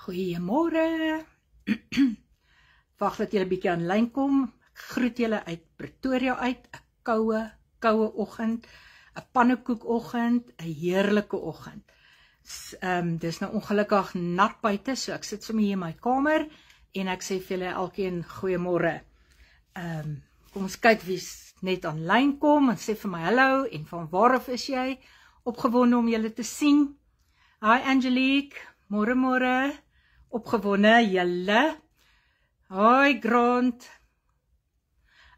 Goeiemôre. Wag dat julle bietjie aan lyn kom. Ek groet julle uit Pretoria uit. 'n koue oggend, 'n pannekoekoggend, 'n heerlike oggend. Dis nou ongelukkig nat buite, so ek sit sommer hier in my kamer en ek sê vir julle elkeen goeiemôre. Kom ons kyk wie's net aan lyn kom en sê vir my hallo en van waar af is jy? Opgewonde om julle te sien. Hi Angelique, môre. Opgewonde julle. Hi Grant.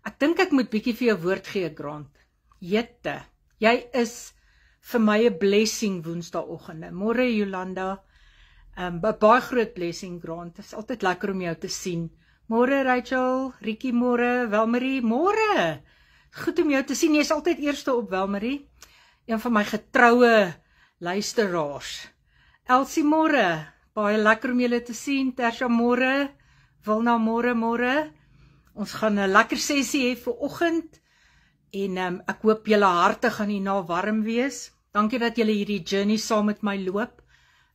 Ek dink ek moet bietjie vir jou woord gee, Grant. Jette, jy is vir my 'n blessing woensdaoggende. Môre Jolanda. Baie groot blessing, Grant. Dit is altyd lekker om jou te sien. Môre Rachel, Rietjie môre, Welmarie, môre. Goed om jou te sien. Jy's altyd eerste op, Welmarie. Een van my getroue luisteraars. Elsie môre. Baie lekker om julle te sien. Tersha môre. Wilna môre. Ons gaan 'n lekker sessie hê vir oggend. En ek hoop julle harte gaan hierna warm wees. Dankie dat julle hierdie journey saam met my loop.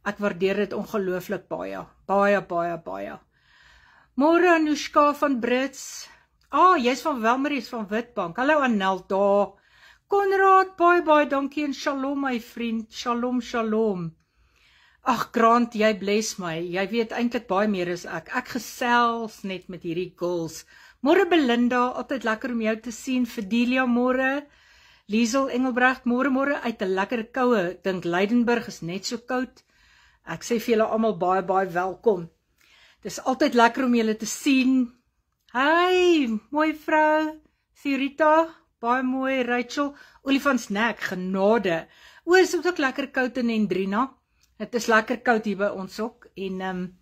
Ek waardeer dit ongelooflik baie. Baie. Môre Anushka van Brits. Jy's van Welmarie, is van Witbank. Hallo Annel daar. Konrad, baie dankie en shalom my vriend. Shalom. Ag Grant, jy bless my. Jy weet eintlik baie meer as ek. Ek gesels net met hierdie girls. Môre Belinda, altyd lekker om jou te sien. Fidelia môre. Liesel Engelbrecht, môre uit 'n lekker koue. Dink Leidenburg is net so koud. Ek sê vir julle almal baie welkom. Dis altyd lekker om julle te sien. Hey, mooi vrou. Thurita, baie mooi. Rachel, Olifantsnek, genade. Is ook lekker koud in Hendrina. Het is lekker koud hier by ons ook. En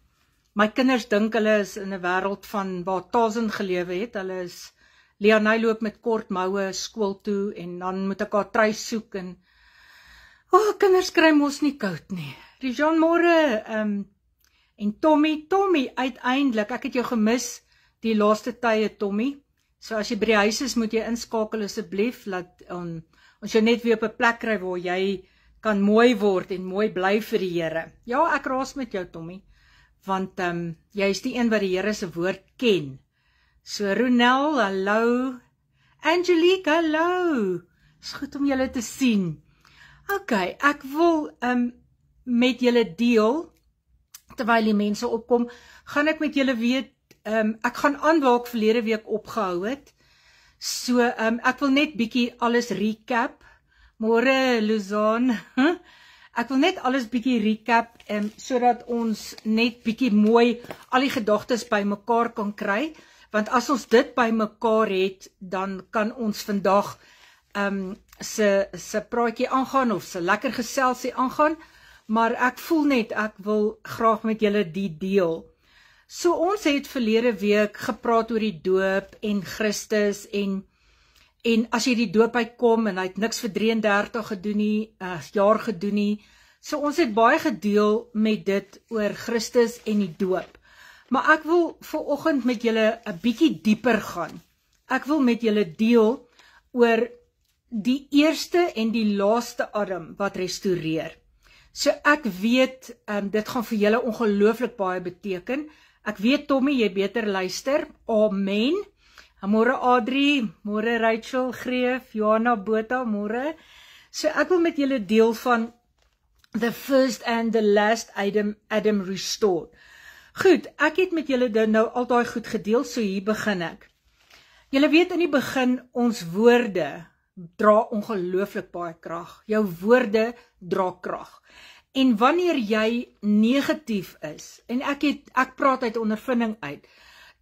my kinders dink hulle is in 'n wêreld van waar Tarzan gelewe het. Hulle is Leanay loop met kort moue skool toe en dan moet ek haar trui soek en kinders kry mos nie koud nie. Rijan môre en Tommy uiteindelik, ek het jou gemis die laaste tye Tommy. So as jy by die huis is, moet jy inskakel asseblief laat ons jou net weer op 'n plek kry waar jy kan mooi word en mooi bly vir die Here. Ja, ek raas met jou Tommy, want jy is die een wat die Here se woord ken. So Ronel, hallo. Angelique, hallo. Is goed om julle te sien. Okay, ek wil met julle deel, terwyl die mense opkom, gaan ek met julle weet, ek gaan aan waar ek verlede week opgehou het. So ek wil net bietjie alles recap. Môre Luzan. Ek wil net alles bietjie recap, sodat ons net bietjie mooi al die gedagtes bymekaar kan kry, want as ons dit bymekaar het, dan kan ons vandag se praatjie aangaan, of se lekker geselsie aangaan, maar ek voel net, ek wil graag met julle die deel. So ons het verlede week gepraat oor die doop en Christus en as jy die doop uitkom en hy het niks vir 33 gedoen nie, jaar gedoen nie. So ons het baie gedeel met dit oor Christus en die doop. Maar ek wil vanoggend met julle 'n bietjie dieper gaan. Ek wil met julle deel oor die eerste en die laaste Adam wat restoreer. So ek weet, dit gaan vir julle ongelooflik baie beteken. Ek weet Tommy, jy beter luister. Amen. Môre Adrie, môre Rachel, Greef, Johanna, Botha, môre. So ek wil met julle deel van the first and the last Adam restored. Goed, ek het met julle nou al daai goed gedeel, so hier begin ek. Julle weet in die begin, ons woorde dra ongelooflik baie krag. Jou woorde dra krag. En wanneer jy negatief is, en ek praat uit ondervinding uit,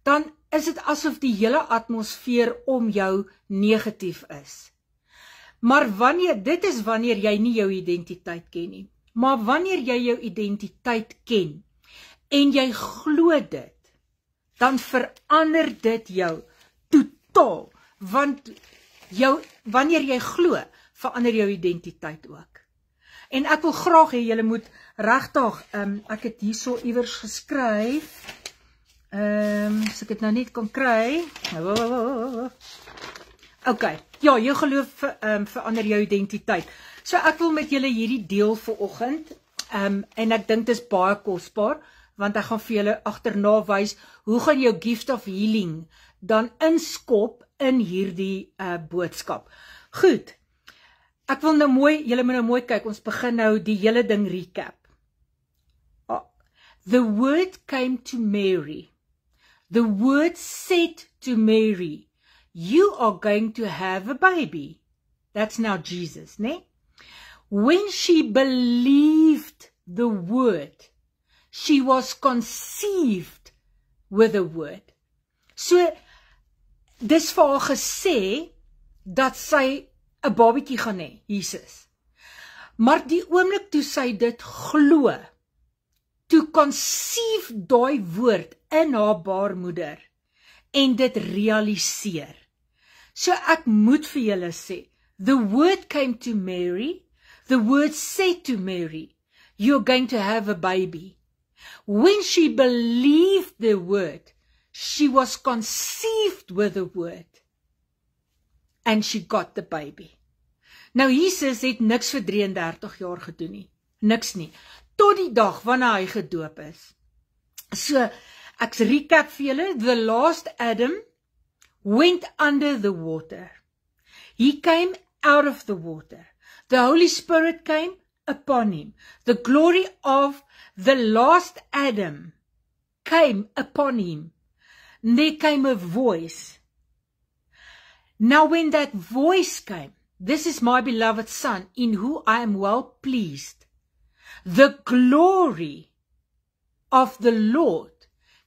dan is dit asof die hele atmosfeer om jou negatief is. Maar dit is wanneer jy nie jou identiteit ken nie. Maar wanneer jy jou identiteit ken, en jy glo dit, dan verander dit jou totaal, want wanneer jy glo, verander jou identiteit ook. En ek wil graag hê julle moet regtig, ek het hierso iewers geskryf, as ek dit nou net kan kry. Okay, ja, jou geloof verander jou identiteit. So ek wil met julle hierdie deel vanoggend, en ek dink dit is baie kosbaar, want ek gaan vir julle agterna wys hoe gaan jou gift of healing dan inskop in hierdie boodskap. Goed. Ek wil nou mooi, julle moet nou mooi kyk, ons begin nou die hele ding recap. The word came to Mary. The word said to Mary, you are going to have a baby. That's now Jesus, né? When she believed the word, she was conceived with the word. So, dis vir haar gesê, dat sy 'n babietjie gaan hê, Jesus. Maar die oomblik toe sy dit glo, toe conceive daai woord in haar baarmoeder, en dit realiseer. So ek moet vir julle sê, the word came to Mary, the word said to Mary, you're going to have a baby. When she believed the word, she was conceived with the word. And she got the baby. Nou Jesus het niks vir 33 jaar gedoen nie. Niks nie. Tot die dag wanneer hy gedoop is. So, ek recap vir julle, the last Adam went under the water. He came out of the water. The Holy Spirit came upon him. The glory of the last Adam came upon him. And there came a voice. Now when that voice came, this is my beloved Son, in whom I am well pleased. The glory of the Lord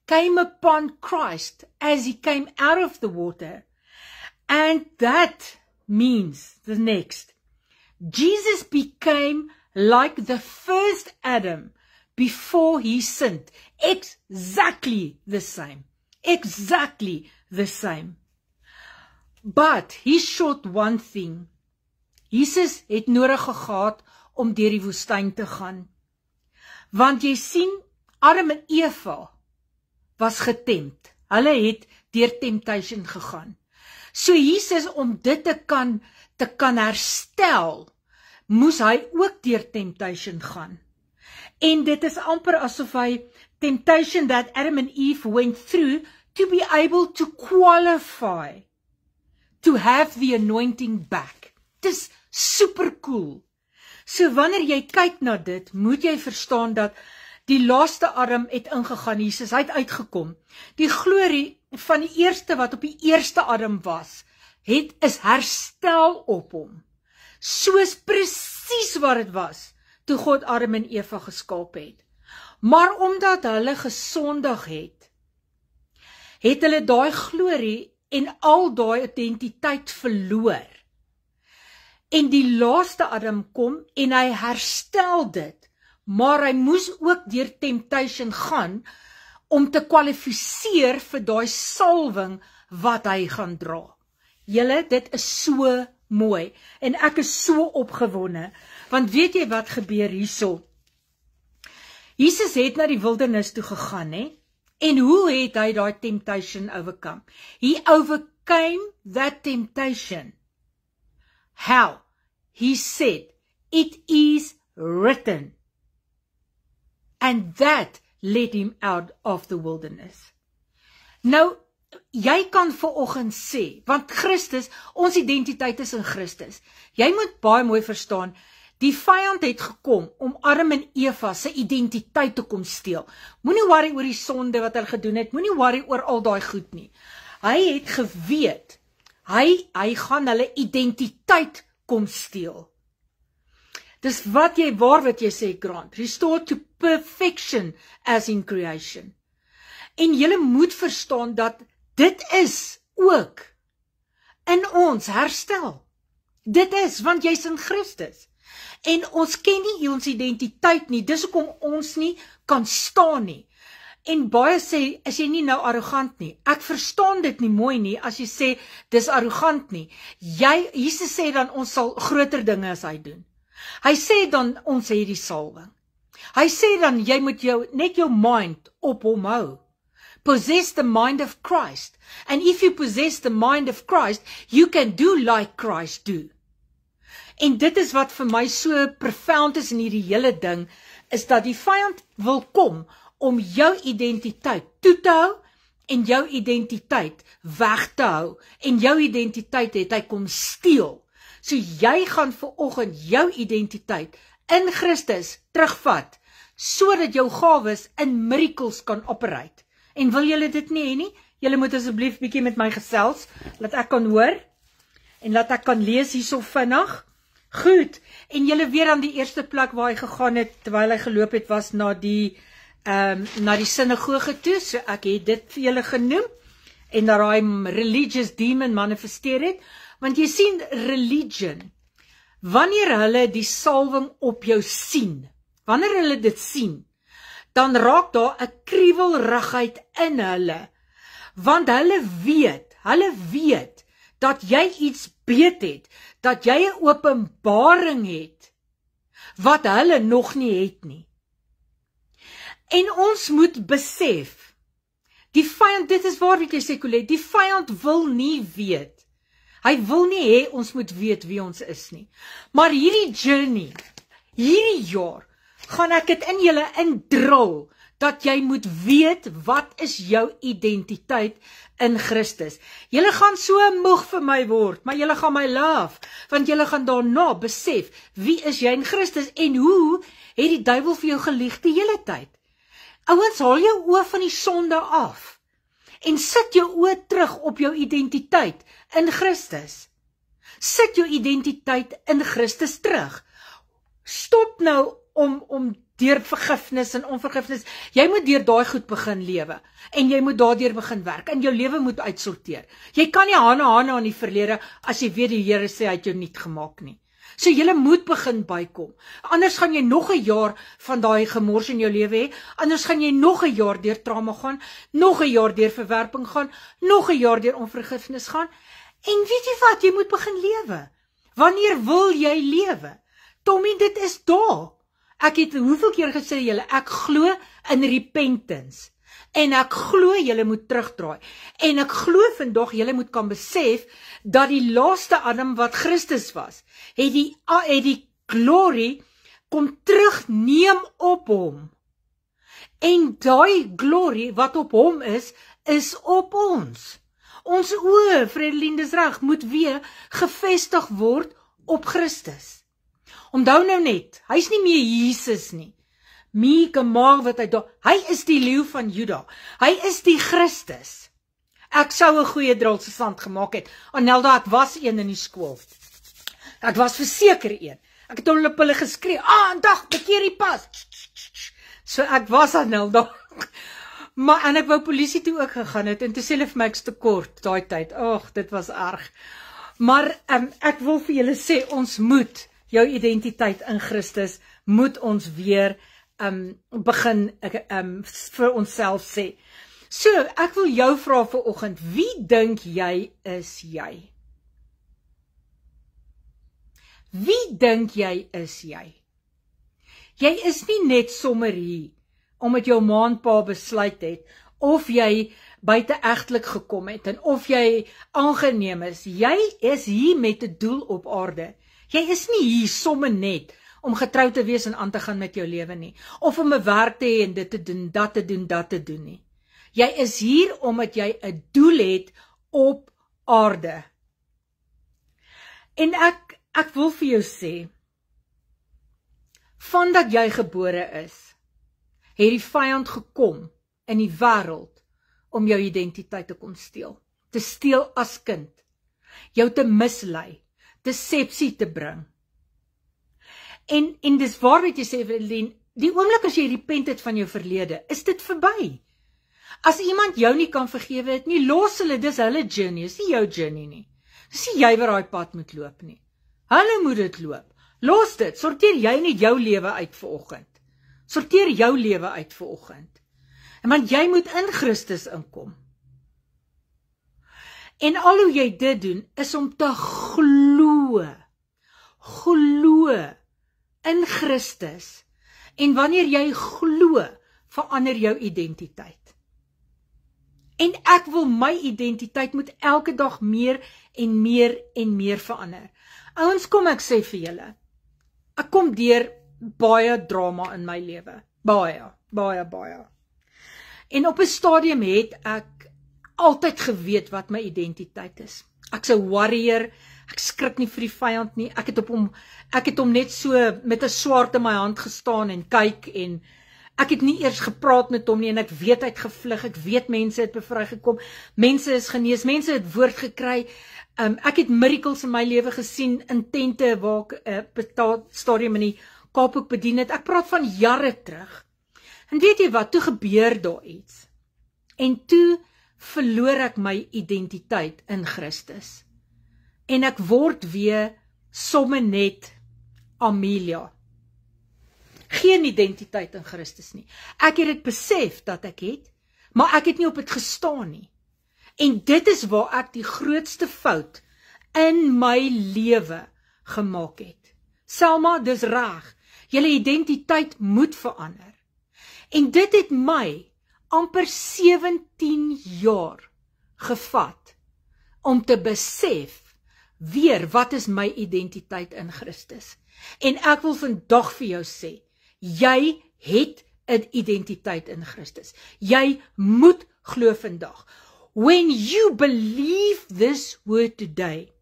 came upon Christ as he came out of the water. And that means the next. Jesus became like the first Adam before he sinned. Exactly the same. Exactly the same. But he showed one thing. Jesus het nodig gehad om deur die woestyn te gaan. Want jy sien, Adam en Eva was getempt. Hulle het deur temptation gegaan. So Jesus, om dit te kan herstel, moes hy ook deur temptation gaan. En dit is amper asof hy temptation that Adam and Eve went through to be able to qualify to have the anointing back. Dit is super cool. So wanneer jy kyk na dit, moet jy verstaan dat die laaste Adam het ingegaan, Jesus, hy het uitgekom. Die glorie van die eerste wat op die eerste Adam was, is herstel op hom. Soos presies wat het was, toe God Adam en Eva geskaap het. Maar omdat hulle gesondig het, het hulle daai glorie en al daai identiteit verloor. En die laaste Adam kom en hy herstel dit, maar hy moes ook deur temptation gaan om te kwalifiseer vir daai salwing wat hy gaan dra. Julle, dit is so mooi en ek is so opgewonde, want weet jy wat gebeur hierso? Jesus het na die wildernis toe gegaan, hè? En hoe het hy daai temptation overcome? He overcame that temptation. How? He said, it is written. And that led him out of the wilderness. Nou, jy kan vanoggend sê, want Christus, ons identiteit is in Christus. Jy moet baie mooi verstaan, die vyand het gekom om Adam en Eva se identiteit te kom steel. Moenie worry oor die sonde wat hulle gedoen het, moenie worry oor al daai goed nie. Hy het geweet, hy gaan hulle identiteit kom steel. Dis wat jy sê, Grant, restore to perfection as in creation. En jy moet verstaan dat dit is ook in ons herstel. Dit is, want jy's in Christus. En ons ken nie ons identiteit nie, dis hoekom ons nie kan staan nie. En baie sê, is jy nie nou arrogant nie? Ek verstaan dit nie mooi nie, as jy sê, dis arrogant nie. Jesus sê dan, ons sal groter dinge as hy doen. Hy sê dan, ons het die salwing. Hy sê dan, jy moet net jou mind op hom hou. Possess the mind of Christ. And if you possess the mind of Christ, you can do like Christ do. En dit is wat vir my so profound is in hierdie hele ding, is dat die vyand wil kom om jou identiteit toe te hou en jou identiteit weg te hou en jou identiteit het hy kom steel. So jy gaan vanoggend jou identiteit in Christus terugvat sodat jou gawes in miracles kan operate. En wil julle dit nie hê nie? Julle moet asseblief bietjie met my gesels, laat ek kan hoor en laat ek kan lees hierso vinnig. Goed, en julle weet aan die eerste plek waar hy gegaan het terwyl hy geloop het was na die sinagoge toe, so ek het dit vir julle genoem en dat hy religious demon manifesteer het, want jy sien religion, wanneer hulle die salwing op jou sien, wanneer hulle dit sien, dan raak daar 'n kriewelrigheid in hulle, want hulle weet dat jy iets weet het, dat jy 'n openbaring het, wat hulle nog nie het nie. En ons moet besef, die vyand, dit is waar wat jy sê Colette, die vyand wil nie weet, hy wil nie hê ons moet weet wie ons is nie, maar hierdie journey, hierdie jaar, gaan ek dit in julle indrul, dat jy moet weet, wat is jou identiteit in Christus. Julle gaan so moeg vir my word, maar julle gaan my love, want julle gaan daarna besef, wie is jy in Christus, en hoe het die duiwel vir jou gelieg die hele tyd. Ouens, haal jou oë van die sonde af, en sit jou oë terug op jou identiteit in Christus. Sit jou identiteit in Christus terug. Stop nou om deur vergifnis en onvergifnis, jy moet deur daai goed begin lewe, en jy moet daardeur begin werk, en jou lewe moet uitsorteer. Jy kan nie hane aan die verlede, as jy weet die Here sê hy het jou niet gemaak nie. So jy moet begin bykom, anders gaan jy nog 'n jaar van daai gemors in jou lewe hê, anders gaan jy nog 'n jaar deur trauma gaan, nog 'n jaar deur verwerping gaan, nog 'n jaar deur onvergifnis gaan, en weet jy wat, jy moet begin lewe. Wanneer wil jy lewe? Tommy, dit is daar. Ek het hoeveel keer gesê julle, ek glo in repentance, en ek glo julle moet terugdraai, en ek glo vandag julle moet kan besef, dat die laaste Adam wat Christus was, het die glory kom terugneem op hom, en daai glory wat op hom is op ons. Ons oë, Vredelien, dis reg, moet weer gevestig word op Christus. Onthou nou net, hy is nie meer Jesus nie. Hy is die leeu van Juda. Hy is die Christus. Ek sou 'n goeie drulsesant gemaak het. Anelda, ek was een in die skool. Ek was verseker een. Ek het op hulle geskree, dag, bekeer die pas. So ek was Anelda. Maar en ek wou polisie toe ook gegaan het, en toe sê hulle vir my ek's te kort daai tyd. Dit was erg. Maar ek wil vir julle sê, ons moet jou identiteit in Christus, moet ons weer begin vir onsself sê. So, ek wil jou vra vanoggend, wie dink jy is jy? Wie dink jy is jy? Jy is nie net sommer hier, omdat jou ma en pa besluit het, of jy buiteegtelik gekom het, en of jy aangeneem is. Jy is hier met 'n doel op aarde. Jy is nie hier sommer net om getrou te wees en aan te gaan met jou lewe nie, of om 'n werk te hê en dit te doen, dat te doen nie. Jy is hier omdat jy 'n doel het op aarde. En ek wil vir jou sê, vandat jy gebore is, het die vyand gekom in die wêreld om jou identiteit te kom steel. Te steel as kind, jou te mislei, decepsie te bring. En dis waar wat jy sê, Evelien, die oomblik as jy repent het van jou verlede, is dit verby. As iemand jou nie kan vergewe het nie, los hulle, dis hulle journey, is nie jou journey nie. Dis nie jy wat daai pad moet loop nie. Hulle moet dit loop. Los dit, sorteer jy net jou lewe uit vanoggend. Sorteer jou lewe uit vanoggend. En want jy moet in Christus inkom. En al hoe jy dit doen, is om te glo in Christus. En wanneer jy glo, verander jou identiteit. En ek wil my identiteit moet elke dag meer en meer verander. Ouens, kom ek sê vir julle, ek kom deur baie drama in my lewe. Baie. En op 'n stadium het ek altyd geweet wat my identiteit is. Ek's 'n warrior, ek skrik nie vir die vyand nie. Ek het hom net so met 'n swaard in my hand gestaan en kyk, en ek het nie eers gepraat met hom nie, en ek weet hy het gevlug, ek weet mense het bevry gekom, mense is genees, mense het woord gekry. Ek het miracles in my lewe gesien, in tente waar ek stadium in die Kaap ook bedien het. Ek praat van jare terug. En weet jy wat, toe gebeur daar iets. En toe verloor ek my identiteit in Christus. En ek word weer somme net Amelia. Geen identiteit in Christus nie. Ek het dit besef dat ek het, maar ek het nie op dit gestaan nie. En dit is waar ek die grootste fout in my lewe gemaak het. Selma, dis reg. Julle identiteit moet verander. En dit het my amper 17 jaar gevat om te besef weer wat is my identiteit in Christus. En ek wil vandag vir jou sê, jy het 'n identiteit in Christus. Jy moet glo vandag. When you believe this word today,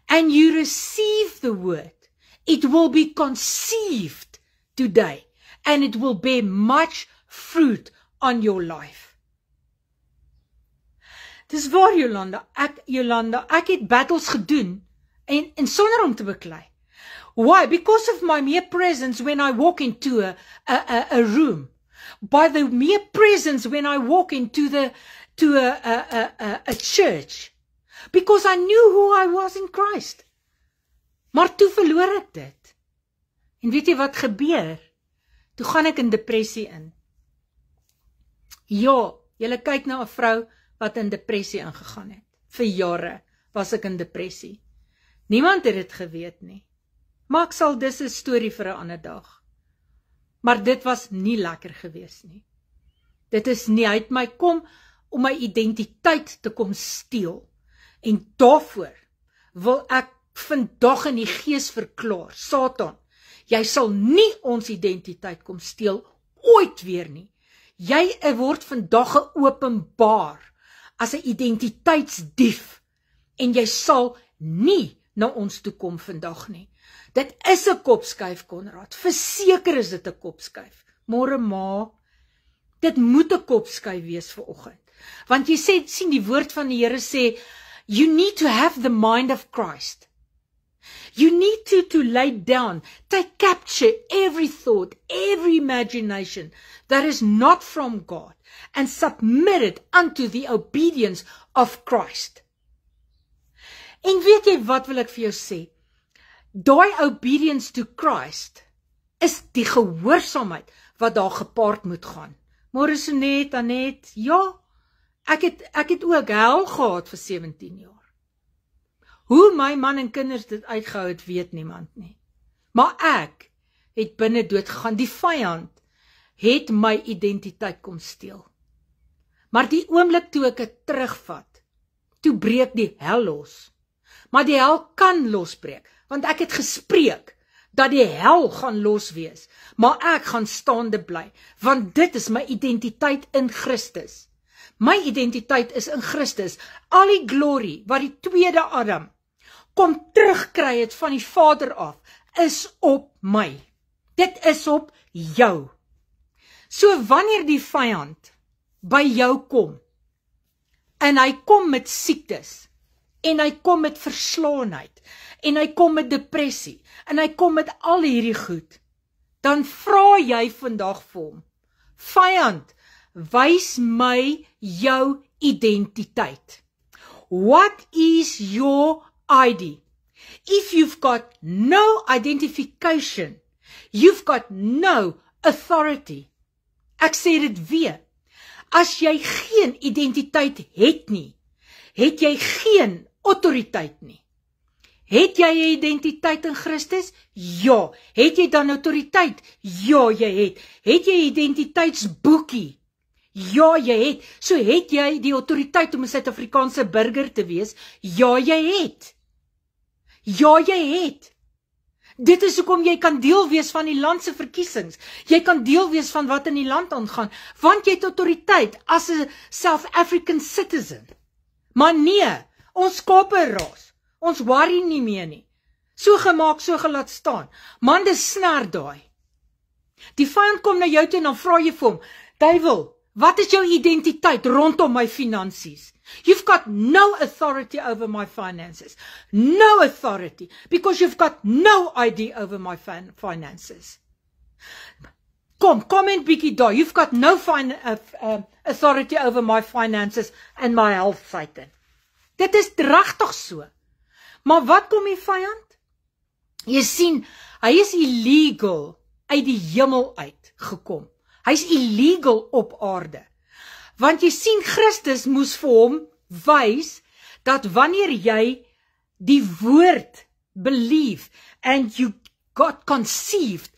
and you receive the word, it will be conceived today, and it will bear much fruit on your life. Dis waar, Jolanda, ek het battles gedoen, en sonder om te beklei. Why? Because of my mere presence when I walk into a room. By the mere presence when I walk into a church. Because I knew who I was in Christ. Maar toe verloor ek dit. En weet jy wat gebeur? Toe gaan ek in depressie in. Ja, julle kyk na 'n vrou wat in depressie ingegaan het. Vir jare was ek in depressie. Niemand het dit geweet nie. Maar ek sal dis 'n storie vir 'n ander dag. Maar dit was nie lekker gewees nie. Dit is nie, hy het my kom om my identiteit te kom steel. En daarvoor wil ek vandag in die gees verklaar, Satan, jy sal nie ons identiteit kom steel, ooit weer nie. Jy word vandag geopenbaar as 'n identiteitsdief, en jy sal nie na ons toe kom vandag nie. Dit is 'n kopskuif, Konrad. Verseker is dit 'n kopskuif. Môre ma, dit moet 'n kopskuif wees vanoggend. Want jy sien die woord van die Here sê, you need to have the mind of Christ. You need to lay down, take capture every thought, every imagination that is not from God, and submit it unto the obedience of Christ. En weet jy wat wil ek vir jou sê? Daai obedience to Christ is die gehoorsaamheid wat daar gepaard moet gaan. Morisonet, Anet, ja, ek het ook hel gehad vir 17 jaar. Hoe my man en kinders dit uitgehou het, weet niemand nie. Maar ek het binne dood gegaan. Die vyand het my identiteit kom steel. Maar die oomblik toe ek het terugvat, toe breek die hel los. Maar die hel kan losbreek, want ek het gespreek dat die hel gaan los wees, maar ek gaan staande bly, want dit is my identiteit in Christus. My identiteit is in Christus. Al die glorie wat die tweede Adam kom terugkry het van die Vader af, is op my. Dit is op jou. So wanneer die vyand by jou kom, en hy kom met siektes, en hy kom met verslaanheid, en hy kom met depressie, en hy kom met al hierdie goed, dan vra jy vandag vir hom, vyand, wys my jou identiteit. What is your ID? If you've got no identification, you've got no authority. Ek sê dit weer, as jy geen identiteit het nie, het jy geen autoriteit nie. Het jy 'n identiteit in Christus? Ja. Het jy dan autoriteit? Ja, jy het. Het jy 'n identiteitsboekie? Ja, jy het. So het jy die autoriteit om 'n Suid-Afrikaanse burger te wees? Ja, jy het. Ja, jy het. Dit is hoekom jy kan deel wees van die land se verkiesings. Jy kan deel wees van wat in die land aangaan, want jy het autoriteit as 'n South African citizen. Maar nee, ons Kaaperaas, ons worry nie meer nie. So gemaak, so gelaat staan. Man, dis snaar daai. Die vyand kom na jou toe en dan vra jy vir hom, duiwel, wat is jou identiteit rondom my finansies? You've got no authority over my finances. No authority, because you've got no idea over my finances. Comment bietjie daar. You've got no authority over my finances and my health, Satan. Dit is regtig so. Maar wat kom die vyand? Jy sien, hy is illegal uit die hemel uit gekom. Hy is illegal op aarde. Want jy sien, Christus moes vir hom wys dat wanneer jy die woord believe and you got conceived,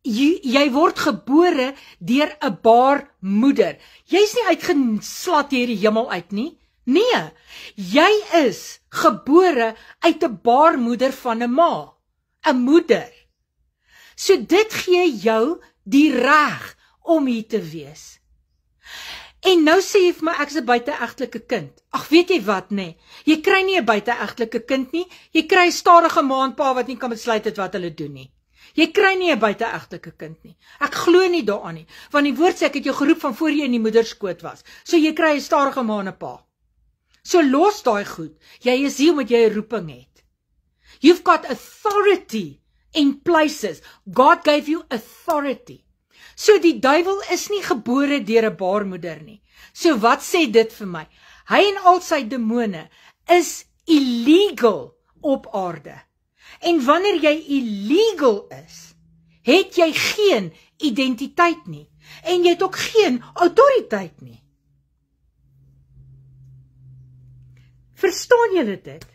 jy word gebore deur 'n baarmoeder. Jy's nie uitgeslat hier die hemel uit nie. Nee, jy is gebore uit 'n baarmoeder van 'n ma, 'n moeder. So dit gee jou die reg om hier te wees. En nou sê jy vir my, ek is 'n buiteegtelike kind. Ag, weet jy wat, nee, jy kry nie 'n buiteegtelike kind nie, jy kry 'n stadige ma en pa wat nie kan besluit het wat hulle doen nie. Jy kry nie 'n buiteegtelike kind nie. Ek glo nie daaraan nie, want die woord sê ek het jou geroep van voor jy in die moederskoot was. So jy kry 'n stadige ma en 'n pa. So los daai goed, jy is hier omdat jy 'n roeping het. You've got authority in places. God gave you authority. So die duiwel is nie gebore deur 'n baarmoeder nie. So wat sê dit vir my? Hy en al sy demone is illegal op aarde. En wanneer jy illegal is, het jy geen identiteit nie. En jy het ook geen autoriteit nie. Verstaan julle dit?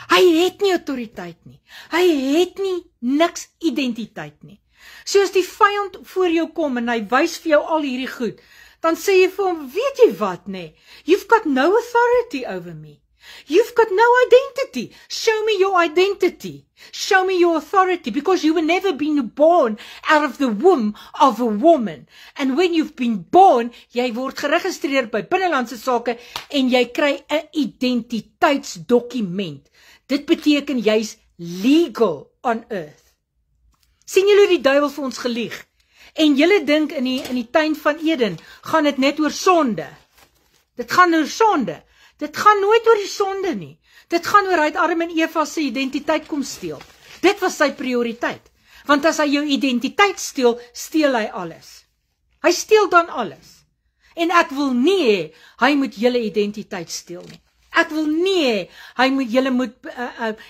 Hy het nie autoriteit nie. Hy het nie niks identiteit nie. So as die vyand voor jou kom en hy wys vir jou al hierdie goed, dan sê jy vir hom, weet jy wat, nee, you've got no authority over me. You've got no identity. Show me your identity. Show me your authority, because you were never been born out of the womb of a woman. And when you've been born, jy word geregistreer by binnelandse sake en jy kry 'n identiteitsdokument. Dit beteken jy's legal on earth. Sien julle hoe die duiwel vir ons gelieg? En julle dink in die tuin van Eden gaan dit net oor sonde. Dit gaan oor sonde. Dit gaan nooit oor die sonde nie. Dit gaan oor hy het Adam en Eva se identiteit kom steel. Dit was sy prioriteit. Want as hy jou identiteit steel, steel hy alles. Hy steel dan alles. En ek wil nie hê hy moet julle identiteit steel nie. Ek wil nie hê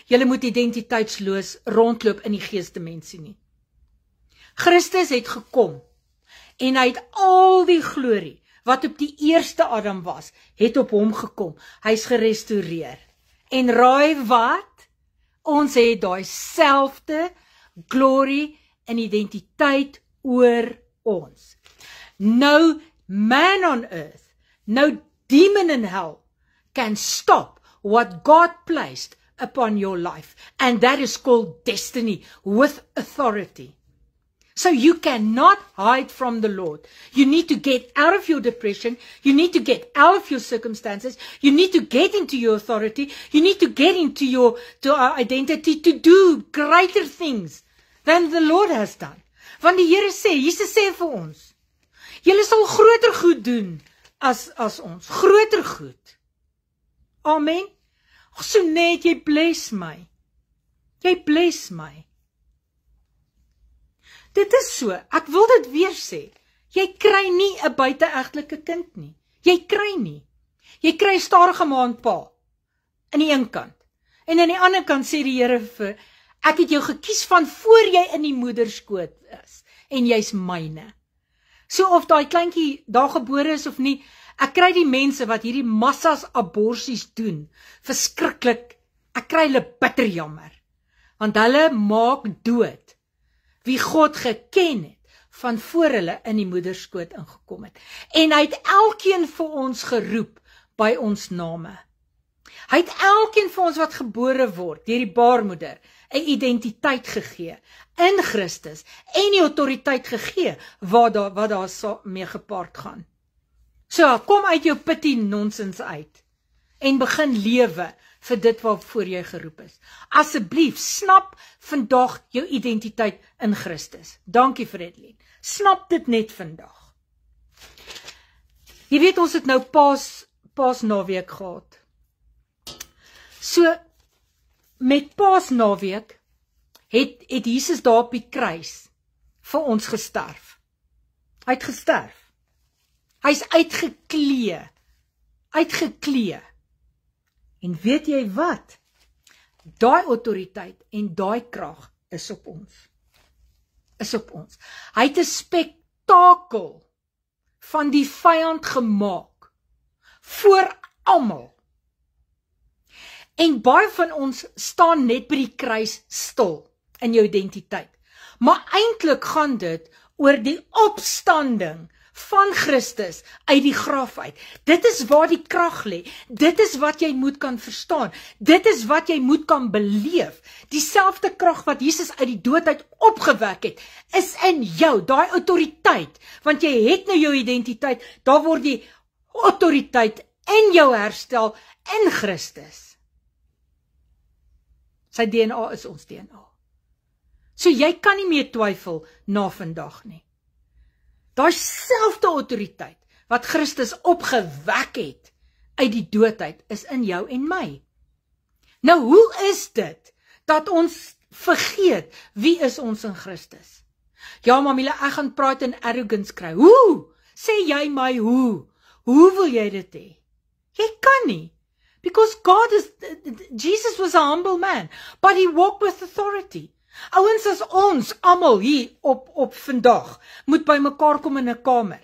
julle moet identiteitsloos rondloop in die geesdimensie nie. Christus het gekom en hy het al die glorie wat op die eerste Adam was, het op hom gekom. Hy's gerestoreer. En raai wat? Ons het daai selfde glorie en identiteit oor ons. No man on earth, no demon in hell can stop what God placed upon your life. And that is called destiny with authority. So you cannot hide from the Lord. You need to get out of your depression. You need to get out of your circumstances. You need to get into your authority. You need to get into your identity to do greater things than the Lord has done. Want die Here sê, Jesus sê vir ons, julle sal groter goed doen as ons. Groter goed. Amen. So net, jy bless my. Jy bless my. Dit is so, ek wil dit weer sê, jy kry nie 'n buiteegtelike kind nie, jy kry nie, jy kry stadige ma en pa, in die een kant, en aan die ander kant sê die Here vir, ek het jou gekies van voor jy in die moederskoot is, en jy's myne. So of daai kleintjie daar gebore is of nie, ek kry die mense wat hierdie massas aborsies doen, verskriklik, ek kry hulle bitter jammer, want hulle maak dood, wie God geken het, van voor hulle in die moederskoot ingekom het. En hy het elkeen vir ons geroep by ons name. Hy het elkeen van ons wat gebore word, deur die baarmoeder, 'n identiteit gegee in Christus en die autoriteit gegee wat daar mee gepaard gaan. So, kom uit jou pity nonsens uit en begin lewe vir dit waarvoor jy geroep is. Asseblief, snap vandag jou identiteit in Christus. Dankie Fredlien. Snap dit net vandag. Jy weet, ons het nou Paasnaweek gehad. So, met Paasnaweek het Jesus daar op die kruis vir ons gesterf. Hy het gesterf. Hy's uitgeklee. En weet jy wat? Daai autoriteit en daai krag is op ons. Hy het 'n spektakel van die vyand gemaak voor almal. En baie van ons staan net by die kruis stil in jou identiteit. Maar eintlik gaan dit oor die opstanding van Christus uit die graf uit. Dit is waar die krag lê. Dit is wat jy moet kan verstaan. Dit is wat jy moet kan beleef. Dieselfde krag wat Jesus uit die dood uit opgewek het, is in jou, daai autoriteit. Want jy het nou jou identiteit, daar word die autoriteit in jou herstel in Christus. Sy DNA is ons DNA. So jy kan nie meer twyfel na vandag nie. Daai selfde autoriteit wat Christus opgewek het uit die dood uit, is in jou en my. Nou, hoe is dit dat ons vergeet wie is ons in Christus? Ja, Mamila, ek gaan praat in arrogance kry. Hoe? Sê jy my hoe? Hoe wil jy dit hê? Jy kan nie. Because Jesus was a humble man, but he walked with authority. Ouens as ons, almal hier op vandag, moet by mekaar kom in 'n kamer.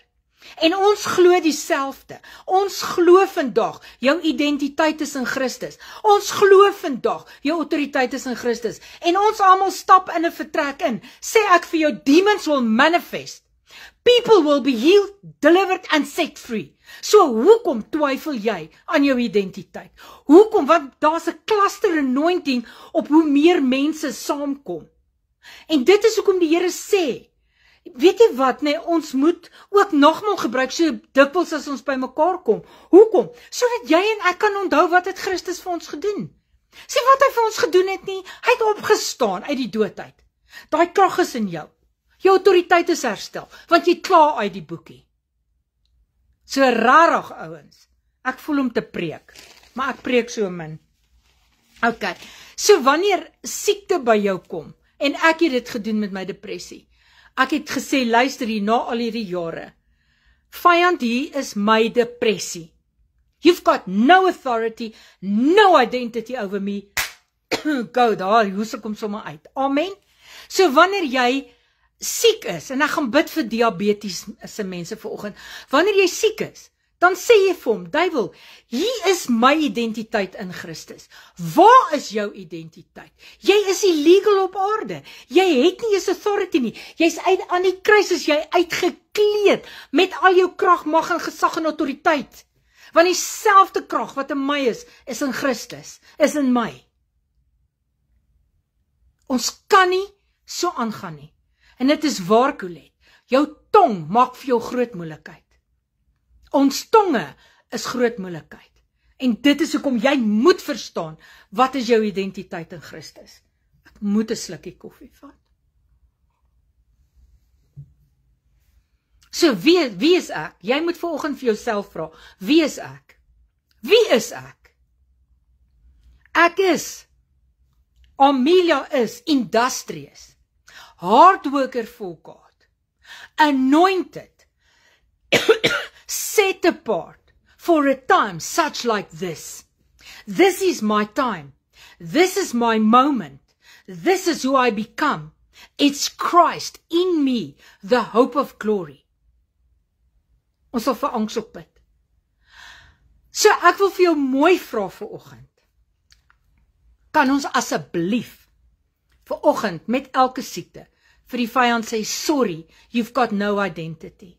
En ons glo dieselfde. Ons glo vandag, jou identiteit is in Christus. Ons glo vandag, jou autoriteit is in Christus. En ons almal stap in 'n vertrek in. Sê ek vir jou, demons will manifest. People will be healed, delivered and set free. So hoekom twyfel jy aan jou identiteit? Hoekom? Want daar's 'n cluster anointing op hoe meer mense saamkom. En dit is hoekom die Here sê, weet jy wat, nee, ons moet ook nagmaal gebruik so dikwels as ons by mekaar kom. Hoekom? Sodat jy en ek kan onthou wat het Christus vir ons gedoen. Sê wat hy vir ons gedoen het nie, hy het opgestaan uit die dood uit. Daai krag is in jou. Jou autoriteit is herstel, want jy klaar uit die boekie. So rarig, ouens. Ek voel om te preek, maar ek preek so min. Ok, so wanneer siekte by jou kom, en ek het dit gedoen met my depressie, ek het gesê, luister hier, na al hierdie jare, vyand, hier is my depressie. You've got no authority, no identity over me. Go daar, hoes ek hom sommer uit. Amen. So wanneer jy siek is, en ek gaan bid vir diabetiese mense vanoggend, wanneer jy siek is, dan sê jy vir hom, duiwel, hier is my identiteit in Christus. Waar is jou identiteit? Jy is illegal op aarde. Jy het nie eens authority nie. Jy's aan die kruis, is jy uitgekleed met al jou krag, mag en gesag en autoriteit. Want dieselfde krag wat in my is in Christus, is in my. Ons kan nie so aangaan nie. En dit is waar, Colette, jou tong maak vir jou groot moeilikheid. Ons tonge is groot moeilikheid. En dit is hoekom jy moet verstaan, wat is jou identiteit in Christus. Ek moet 'n slukkie koffie vat. So, wie is ek? Jy moet vanoggend vir jouself vra, wie is ek? Wie is ek? Ek is, Amelia is, industrious, hard worker for God, anointed, set apart for a time such like this. This is my time. This is my moment. This is who I become. It's Christ in me, the hope of glory. Ons sal vir angs op bid. So ek wil vir jou mooi vra vanoggend. Kan ons asseblief vanoggend met elke siekte vir die vyand sê, sorry, you've got no identity.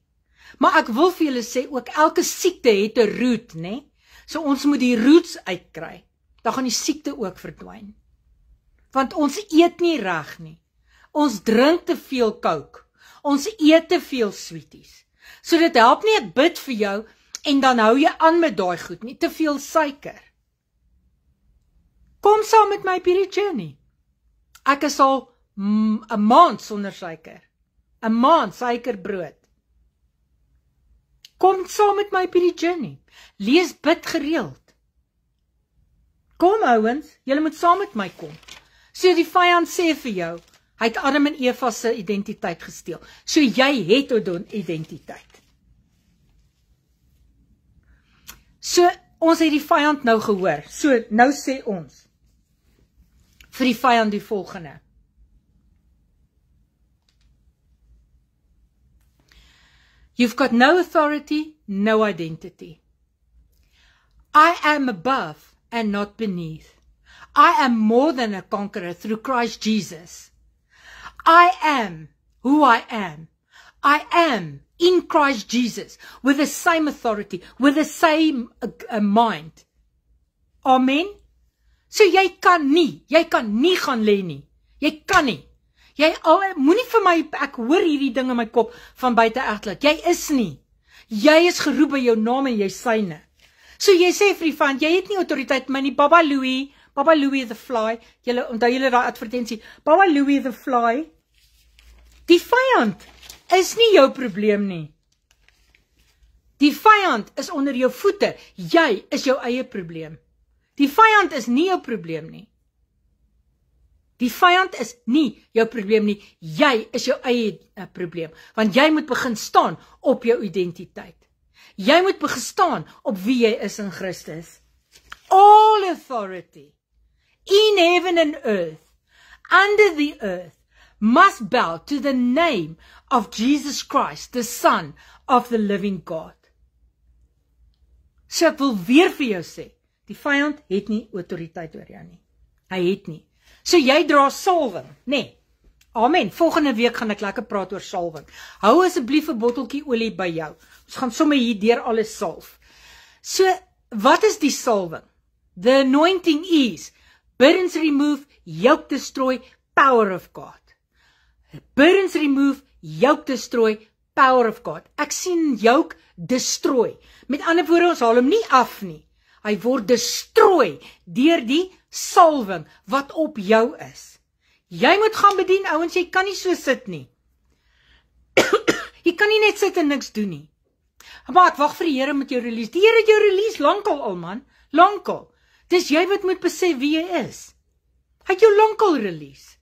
Maar ek wil vir julle sê, ook elke siekte het 'n root, né? So ons moet die roots uitkry. Dan gaan die siekte ook verdwyn. Want ons eet nie reg nie. Ons drink te veel Coke. Ons eet te veel sweeties. So dit help nie ek bid vir jou en dan hou jy aan met daai goed nie. Te veel suiker. Kom saam met my op hierdie journey. Ek is al 'n maand sonder suiker. 'n maand suikerbrood. Kom saam met my op hierdie journey. Lees bid gereeld. Kom ouens, julle moet saam met my kom. So die vyand sê vir jou, hy het Adam en Eva se identiteit gesteel. So jy het 'n identiteit. So ons het die vyand nou gehoor. So nou sê ons vir die vyand die volgende. You've got no authority, no identity. I am above and not beneath. I am more than a conqueror through Christ Jesus. I am who I am. I am in Christ Jesus with the same authority, with the same mind. Amen? So jy kan nie gaan lê nie. Jy kan nie. Moenie vir my, ek hoor hierdie ding in my kop van buite egglaat. Jy is nie. Jy is geroep by jou naam en jy syne. So jy sê vir die vyand, jy het nie autoriteit my nie. Baba Louie the Fly. Julle onthou julle daai advertensie. Baba Louie the Fly. Die vyand is nie jou probleem nie. Die vyand is onder jou voete. Jy is jou eie probleem. Die vyand is nie jou probleem nie. Die vyand is nie jou probleem nie. Jy is jou eie probleem. Want jy moet begin staan op jou identiteit. Jy moet begin staan op wie jy is in Christus. All authority in heaven and earth, under the earth, must bow to the name of Jesus Christ, the Son of the living God. So ek wil weer vir jou sê, die vyand het nie autoriteit oor jou nie. Hy het nie. So jy dra salwing, nee. Amen. Volgende week gaan ek lekker praat oor salwing. Hou asseblief 'n botteltjie olie by jou. Ons gaan sommer hier deur alles salf. So, wat is die salwing? The anointing is burdens remove, yoke destroy, power of God. Burdens remove, yoke destroy, power of God. Ek sien yoke destroy. Met ander woorde, ons haal hom nie af nie. Hy word destroy deur die salwing wat op jou is. Jy moet gaan bedien, ouens, jy kan nie so sit nie. Jy kan nie net sit en niks doen nie. Maar ek wag vir die Here met jou release. Die Here het jou release lankal al, man. Lankal. Dis jy wat moet besef wie jy is. Hy het jou lankal release.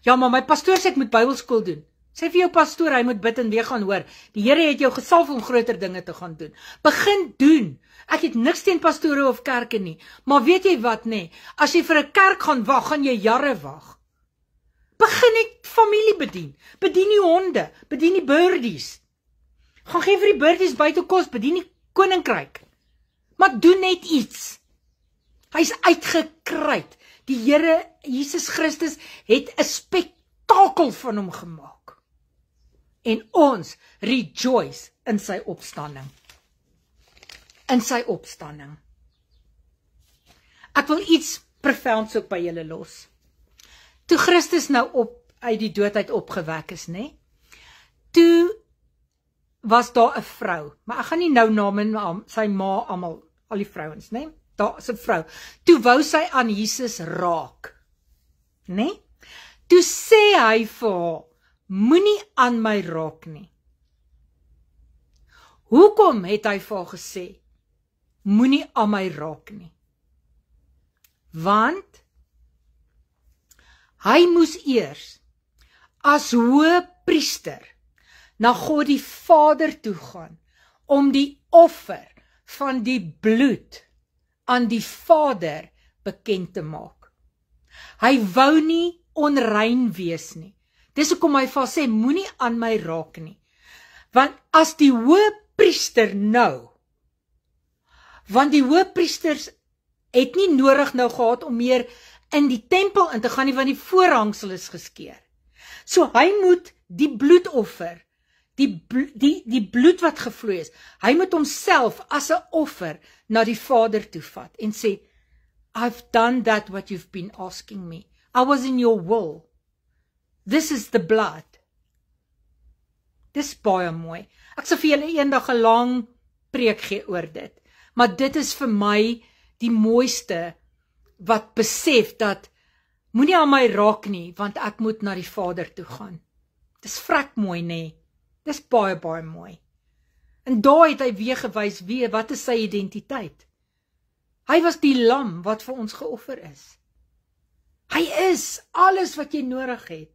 Ja, maar my pastoor sê ek moet Bybelskool doen. Sê vir jou pastoor, hy moet bid en weer gaan hoor. Die Here het jou gesalf om groter dinge te gaan doen. Begin doen. Ek het niks teen pastore of kerke nie. Maar weet jy wat, nee? As jy vir 'n kerk gaan wag, gaan jy jare wag. Begin net familie bedien. Bedien die honde. Bedien die birdies. Gaan gee vir die birdies buite kos. Bedien die koninkryk. Maar doen net iets. Hy's uitgekruid. Die Here Jesus Christus het 'n spektakel van hom gemaak. En ons rejoice in sy opstanding. In sy opstanding. Ek wil iets profounds ook by julle los. Toe Christus nou uit die dood uit opgewek is, né? Toe was daar 'n vrou, maar ek gaan nie nou name sy ma almal, al die vrouens, né? Daar is 'n vrou. Toe wou sy aan Jesus raak, né? Toe sê hy vir haar, moenie aan my raak nie. Hoekom het hy vir haar gesê, moenie aan my raak nie? Want hy moes eers as hoëpriester na God die Vader toe gaan om die offer van die bloed aan die Vader bekend te maak. Hy wou nie onrein wees nie. Dis hoekom hy vir haar sê, moenie aan my raak nie. Want as die hoëpriester nou, want die hoëpriesters het nie nodig nou gehad om meer in die tempel in te gaan nie, want die voorhangsel is geskeur. So hy moet die bloedoffer die bloed wat gevloei is, hy moet homself as 'n offer na die Vader toe vat en sê, I've done that what you've been asking me. I was in your will. This is the blood. Dis baie mooi. Ek sal vir julle eendag 'n lang preek gee oor dit. Maar dit is vir my die mooiste wat besef dat moenie aan my raak nie, want ek moet na die Vader toe gaan. Dis vrek mooi, nê? Dis baie, baie mooi. En daar het hy weer gewys, wat is sy identiteit? Hy was die lam wat vir ons geoffer is. Hy is alles wat jy nodig het.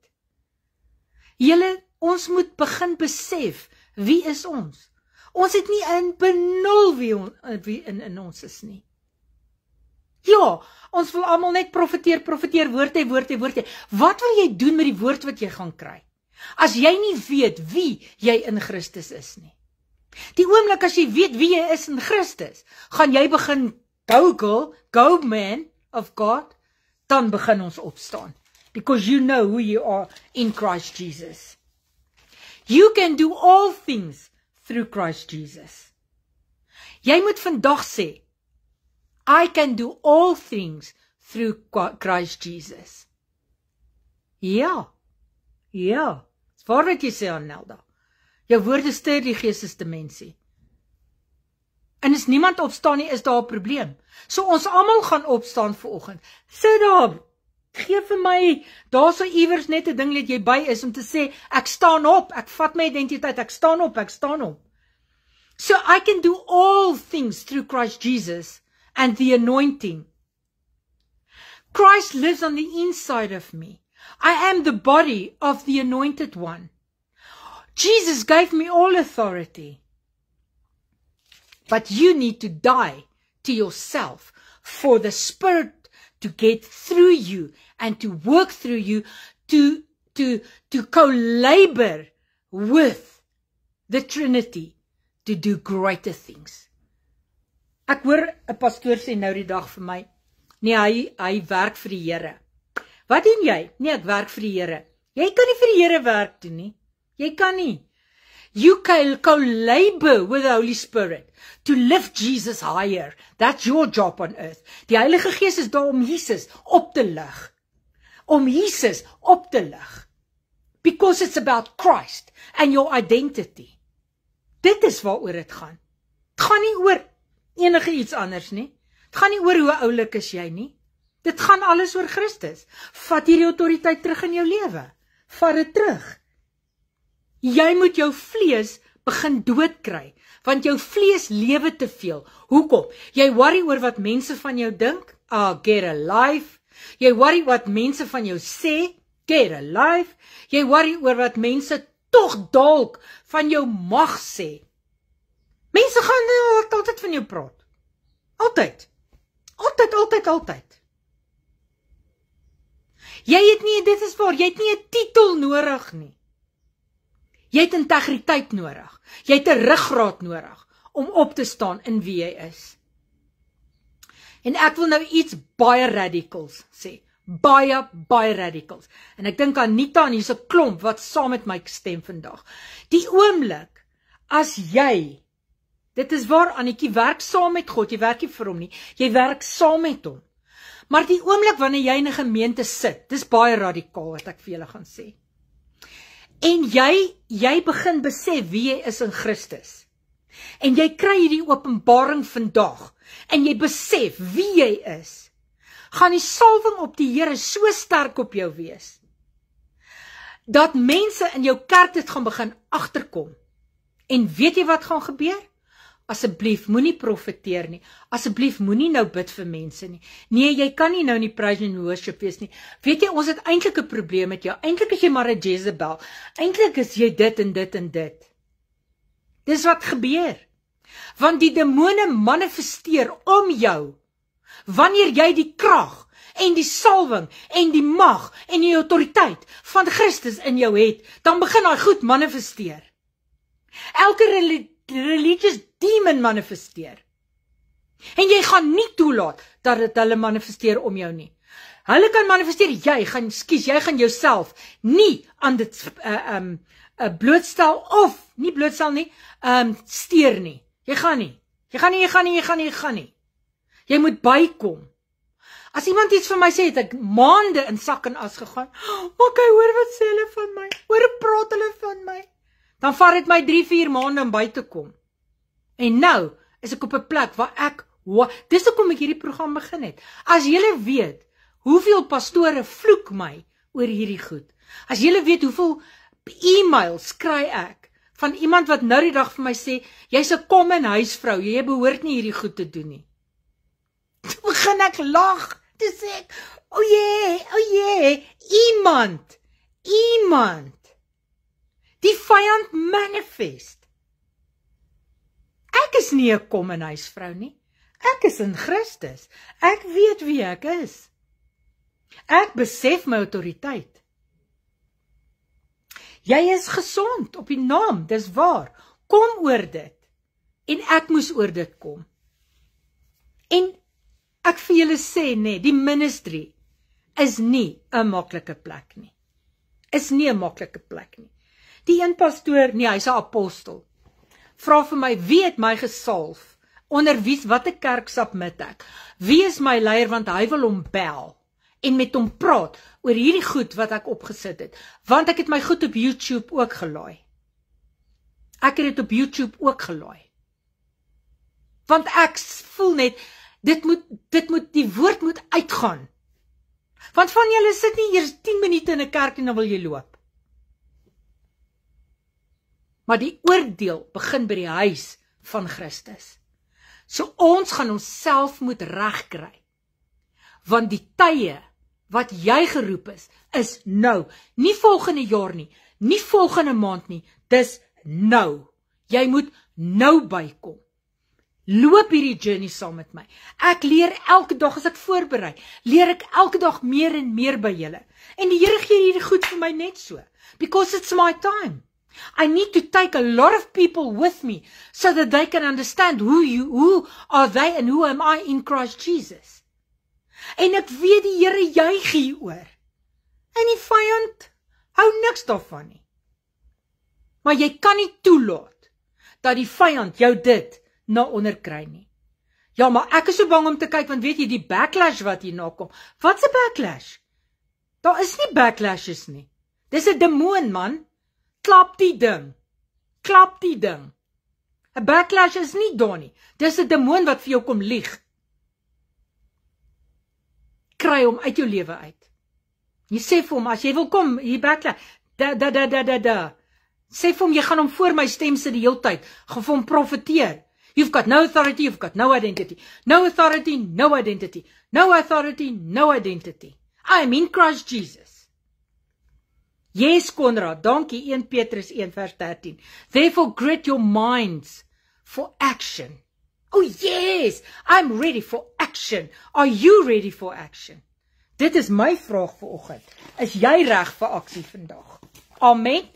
Julle, ons moet begin besef, wie is ons? Ons het nie in benul wie in ons is nie. Ja, ons wil almal net profeteer, woord hê. Wat wil jy doen met die woord wat jy gaan kry? As jy nie weet wie jy in Christus is nie. Die oomblik as jy weet wie jy is in Christus, gaan jy begin go man of God, dan begin ons opstaan. Because you know who you are in Christ Jesus. You can do all things through Christ Jesus. Jy moet vandag sê, I can do all things through Christ Jesus. Ja, dis waar wat jy sê, Annelda. Jou woorde stuur die geestesdimensie. En as niemand opstaan nie, is daar 'n probleem. So ons almal gaan opstaan vanoggend. Sit daar, gee vir my, daar so iewers net 'n ding dat jy by is, om te sê, ek staan op, ek vat my identiteit, ek staan op. So I can do all things through Christ Jesus and the anointing. Christ lives on the inside of me. I am the body of the anointed one. Jesus gave me all authority. But you need to die to yourself for the Spirit to get through you and to work through you to co-labor with the Trinity to do greater things. Ek hoor 'n pastoor sê nou die dag vir my, nee, hy werk vir die Here. Wat doen jy? Nee, ek werk vir die Here. Jy kan nie vir die Here werk doen nie. Jy kan nie. You can co-labor with the Holy Spirit to lift Jesus higher. That's your job on earth. Die Heilige Gees is daar om Jesus op te lig. Because it's about Christ and your identity. Dit is waaroor dit gaan. Dit gaan nie oor enige iets anders nie. Dit gaan nie oor hoe oulik is jy nie. Dit gaan alles oor Christus. Vat hierdie autoriteit terug in jou lewe. Vat dit terug. Jy moet jou vlees begin doodkry, want jou vlees lewe te veel. Hoekom? Jy worry oor wat mense van jou dink? Get a life. Jy worry wat mense van jou sê? Get a life. Jy worry oor wat mense tog dalk van jou mag sê. Mense gaan altyd van jou praat. Altyd. Jy het nie, dit is waar, jy het nie 'n titel nodig nie. Jy het integriteit nodig. Jy het 'n ruggraat nodig om op te staan in wie jy is. En ek wil nou iets baie radicals sê. Baie radicals. En ek dink Anita en hier's 'n klomp wat saam met my stem vandag. Die oomblik as jy, dit is waar Annetjie werk saam met God, jy werk nie vir hom nie, jy werk saam met hom. Maar die oomblik wanneer jy in 'n gemeente sit, dis baie radikaal wat ek vir julle gaan sê. En jy begin besef wie jy is in Christus. En jy kry hierdie openbaring vandag. En jy besef wie jy is. Gaan die salwing op die Here so sterk op jou wees, dat mense in jou kerk dit gaan begin agterkom. En weet jy wat gaan gebeur? Asseblief, moenie profeteer nie. Asseblief, moenie nou bid vir mense nie. Nee, jy kan nie nou in die praise and worship wees nie. Weet jy, ons het eintlik 'n probleem met jou. Eintlik is jy maar 'n Jezebel. Eintlik is jy dit en dit en dit. Dis wat gebeur. Want die demone manifesteer om jou. Wanneer jy die krag en die salwing en die mag en die autoriteit van Christus in jou het, dan begin hy goed manifesteer. Elke religious demon manifesteer. En jy gaan nie toelaat dat dit hulle manifesteer om jou nie. Hulle kan manifesteer, jy gaan jouself nie aan dit blootstel of, nie blootstel nie, steur nie. Jy gaan nie. Jy moet bykom. As iemand iets vir my sê, het ek maande in sak en as gegaan, okay, hoor wat sê hulle van my, hoor praat hulle van my, dan vat dit my 3-4 maande om by te kom. En nou is ek op 'n plek waar ek, dis hoekom ek hierdie program begin het. As julle weet, hoeveel pastore vloek my oor hierdie goed, as julle weet hoeveel e-mails kry ek, van iemand wat nou die dag vir my sê, jy's 'n common huisvrou, jy behoort nie hierdie goed te doen nie. Toe begin ek lag, toe sê ek, oh jee, iemand, die vyand manifest. Ek is nie 'n common huisvrou nie, ek is in Christus, ek weet wie ek is. Ek besef my autoriteit. Jy is gesond op die naam, dis waar. Kom oor dit. En ek moes oor dit kom. En ek vir julle sê, nee, die ministry is nie 'n maklike plek nie. Die een pastoor, nee, hy's 'n apostel. Vra vir my, wie het my gesalf? Onder wie, watter kerk submit ek? Wie is my leier, want hy wil hom bel en met hom praat oor hierdie goed wat ek opgesit het. Want ek het my goed op YouTube ook gelaai. Want ek voel net, die woord moet uitgaan. Want van julle sit nie eers 10 minute in 'n kerk en dan wil jy loop. Maar die oordeel begin by die huis van Christus. So ons gaan onsself moet regkry. Want die tye wat jy geroep is nou. Nie volgende jaar nie, nie volgende maand nie, dis nou. Jy moet nou bykom. Loop hierdie journey saam met my. Ek leer elke dag as ek voorberei, leer ek elke dag meer en meer by julle. En die Here gee hierdie goed vir my net so. Because it's my time. I need to take a lot of people with me so that they can understand who are they and who am I in Christ Jesus. En ek weet die Here juig hieroor. En die vyand hou niks daarvan nie. Maar jy kan nie toelaat dat die vyand jou dit na onderkry nie. Ja, maar ek is so bang om te kyk, want weet jy, die backlash wat hierna kom. Wat's 'n backlash? Daar is nie backlashes nie. Dis 'n demoon, man. Klap die ding. 'n backlash is nie daar nie. Dis 'n demoon wat vir jou kom lieg. Kry hom uit jou lewe uit. Jy sê vir hom, as jy wil kom, hier backlash, Sê vir hom, jy gaan hom voor my stem sit die hele tyd, gaan vir hom profeteer. You've got no authority, you've got no identity. No authority, no identity. No authority, no identity. I am in Christ Jesus. Yes, Konrad, dankie, 1 Petrus 1 vers 13. Therefore, grit your minds for action. Oh yes, I'm ready for action. Are you ready for action? Dit is my vraag vanoggend. Is jy reg vir aksie vandag? Amen.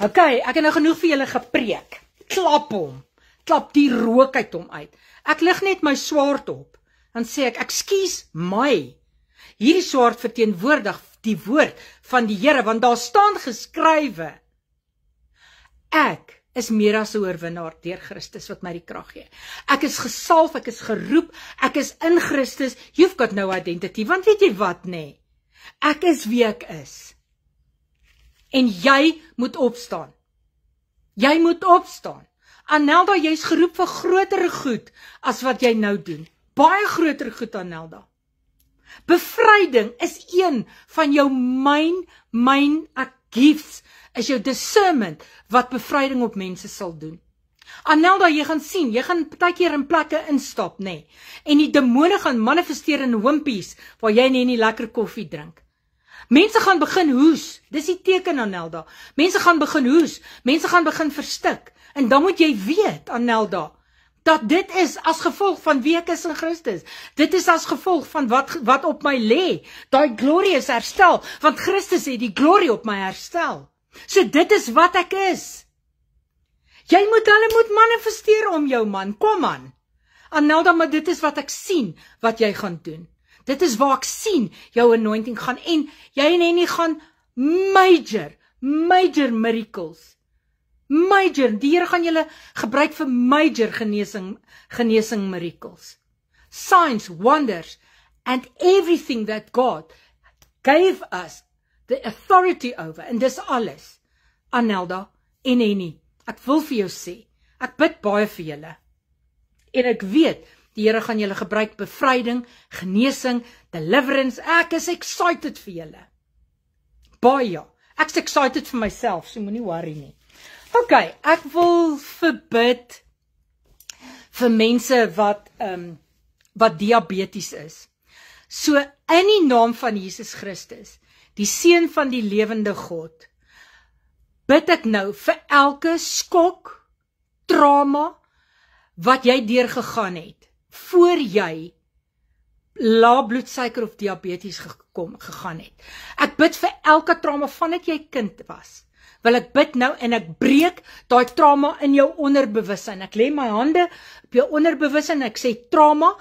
Okay, ek het nou genoeg vir julle gepreek. Klap hom. Klap die rook uit hom uit. Ek lig net my swaard op. Dan sê ek, excuse my. Hierdie swaard verteenwoordig die woord van die Here, want daar staan geskrywe. Ek is meer as 'n oorwinnaar deur Christus wat my die krag gee. Ek is gesalf, ek is geroep, ek is in Christus. You've got no identity, want weet jy wat, nee? Ek is wie ek is. En jy moet opstaan. Jy moet opstaan. Anelda, jy's geroep vir groter goed as wat jy nou doen. Baie groter goed, Anelda. Bevryding is een van jou main gifts, is jou discernment wat bevryding op mense sal doen. Anelda, jy gaan sien, jy gaan partykeer in plekke instap, nê? En die demone gaan manifesteer in wimpies, waar jy nie lekker koffie drink. Mense gaan begin hoes, dis die teken, Anelda. Mense gaan begin hoes, mense gaan begin verstik. En dan moet jy weet, Anelda, dat dit is as gevolg van wie ek is in Christus. Dit is as gevolg van wat op my lê. Daai glorie is herstel, want Christus het die glorie op my herstel. So dit is wat ek is. Hulle moet manifesteer om jou, man. Kom aan. Anelda, maar dit is wat ek sien, wat jy gaan doen. Dit is waar ek sien, jou anointing gaan, en jy en nie gaan major miracles. Major, die Here gaan julle gebruik vir major genesing miracles. Signs, wonders, and everything that God gave us the authority over. En dis alles, Anelda en Henny. Ek wil vir jou sê, ek bid baie vir julle. En ek weet, die Here gaan julle gebruik, bevryding, genesing, deliverance. Ek is excited vir julle. Baie, ek's excited vir myself, so moenie worry nie. Ok, ek wil verbid vir mense wat diabetes is. So in die naam van Jesus Christus, die Seun van die lewende God, bid ek nou vir elke skok, trauma, wat jy deurgegaan het, voor jy lae bloedsuiker of diabetes gegaan het. Ek bid vir elke trauma vandat jy kind was. Wil ek bid nou en ek breek daai trauma in jou onderbewussyn. Ek lê my hande op jou onderbewussyn en ek sê trauma,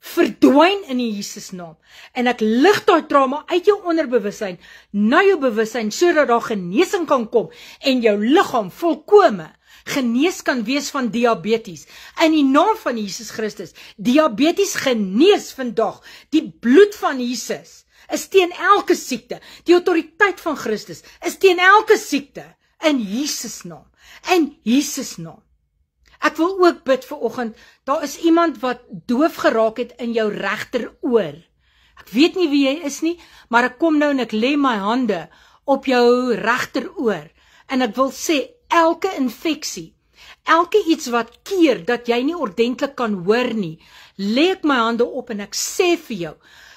verdwyn in die Jesus naam. En ek lig daai trauma uit jou onderbewussyn na jou bewussyn sodat daar genesing kan kom en jou liggaam volkome genees kan wees van diabetes. In die naam van Jesus Christus, diabetes genees vandag. Die bloed van Jesus is teen elke siekte. Die autoriteit van Christus is teen elke siekte. In Jesus naam. In Jesus naam. Ek wil ook bid vanoggend, daar is iemand wat doof geraak het in jou regteroor. Ek weet nie wie jy is nie, maar ek kom nou en ek lê my hande op jou regteroor. En ek wil sê, elke infeksie, elke iets wat keer dat jy nie ordentlik kan hoor nie, lê ek my hande op en ek sê vir jou,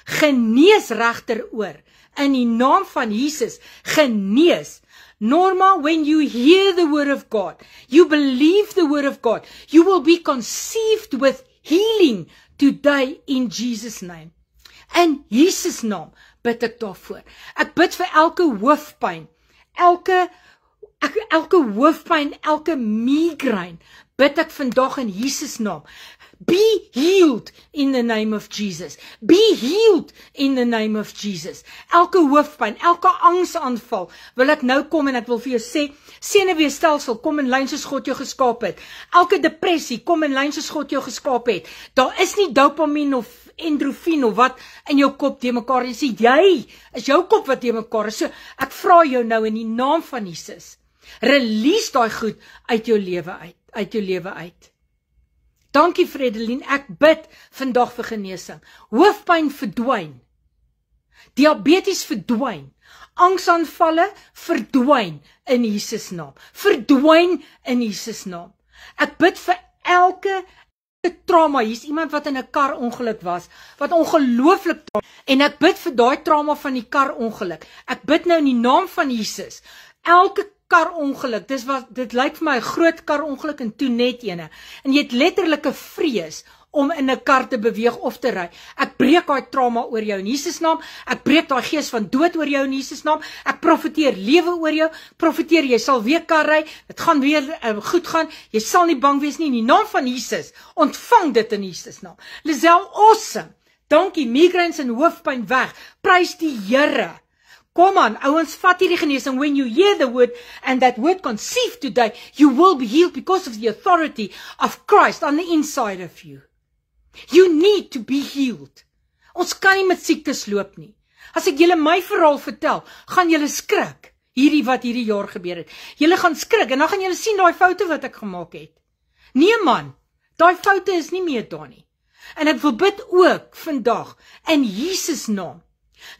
genees regteroor, in die naam van Jesus, genees. Norma, when you hear the word of God, you believe the word of God, you will be conceived with healing today in Jesus' name. In Jesus' naam bid ek daarvoor. Ek bid vir elke hoofpyn, elke hoofpyn, elke migraine, bid ek vandag in Jesus' naam. Be healed in the name of Jesus. Be healed in the name of Jesus. Elke hoofpyn, elke angsaanval, wil ek nou kom en ek wil vir jou sê, senuweestelsel, kom in lyn soos God jou geskaap het. Elke depressie, kom in lyn soos God jou geskaap het. Daar is nie dopamine of endorfine of wat in jou kop te mekaar is. Jy is jou kop wat te mekaar is. So, ek vra jou nou in die naam van Jesus, release daai goed uit jou lewe uit. Dankie Fredeline, ek bid vandag vir genesing. Hoofpyn verdwyn. Diabetes verdwyn. Angsaanvalle verdwyn in Jesus naam. Verdwyn in Jesus naam. Ek bid vir elke trauma. Hier's iemand wat in 'n karongeluk was, wat ongelooflik en ek bid vir daai trauma van die karongeluk. Ek bid nou in die naam van Jesus. Elke karongeluk, dit lyk vir my 'n groot karongeluk en toe net ene. En jy het letterlike vrees om in 'n kar te beweeg of te ry. Ek breek daai trauma oor jou in Jesus naam. Ek breek daai gees van dood oor jou in Jesus naam. Ek profeteer lewe oor jou. Profeteer jy sal weer kar ry. Dit gaan weer goed gaan. Jy sal nie bang wees nie in die naam van Jesus. Ontvang dit in Jesus naam. Lisel, awesome. Dankie, migraines en hoofpyn weg. Prys die Here. Kom aan, ouens, vat hierdie genesing. When you hear the word and that word conceived today, you will be healed because of the authority of Christ on the inside of you. You need to be healed. Ons kan nie met siektes loop nie. As ek julle my verhaal vertel, gaan julle skrik. Wat hierdie jaar gebeur het. Julle gaan skrik en dan gaan julle sien daai foute wat ek gemaak het. Nee man, daai foute is nie meer daar nie. En ek wil bid ook vandag in Jesus naam,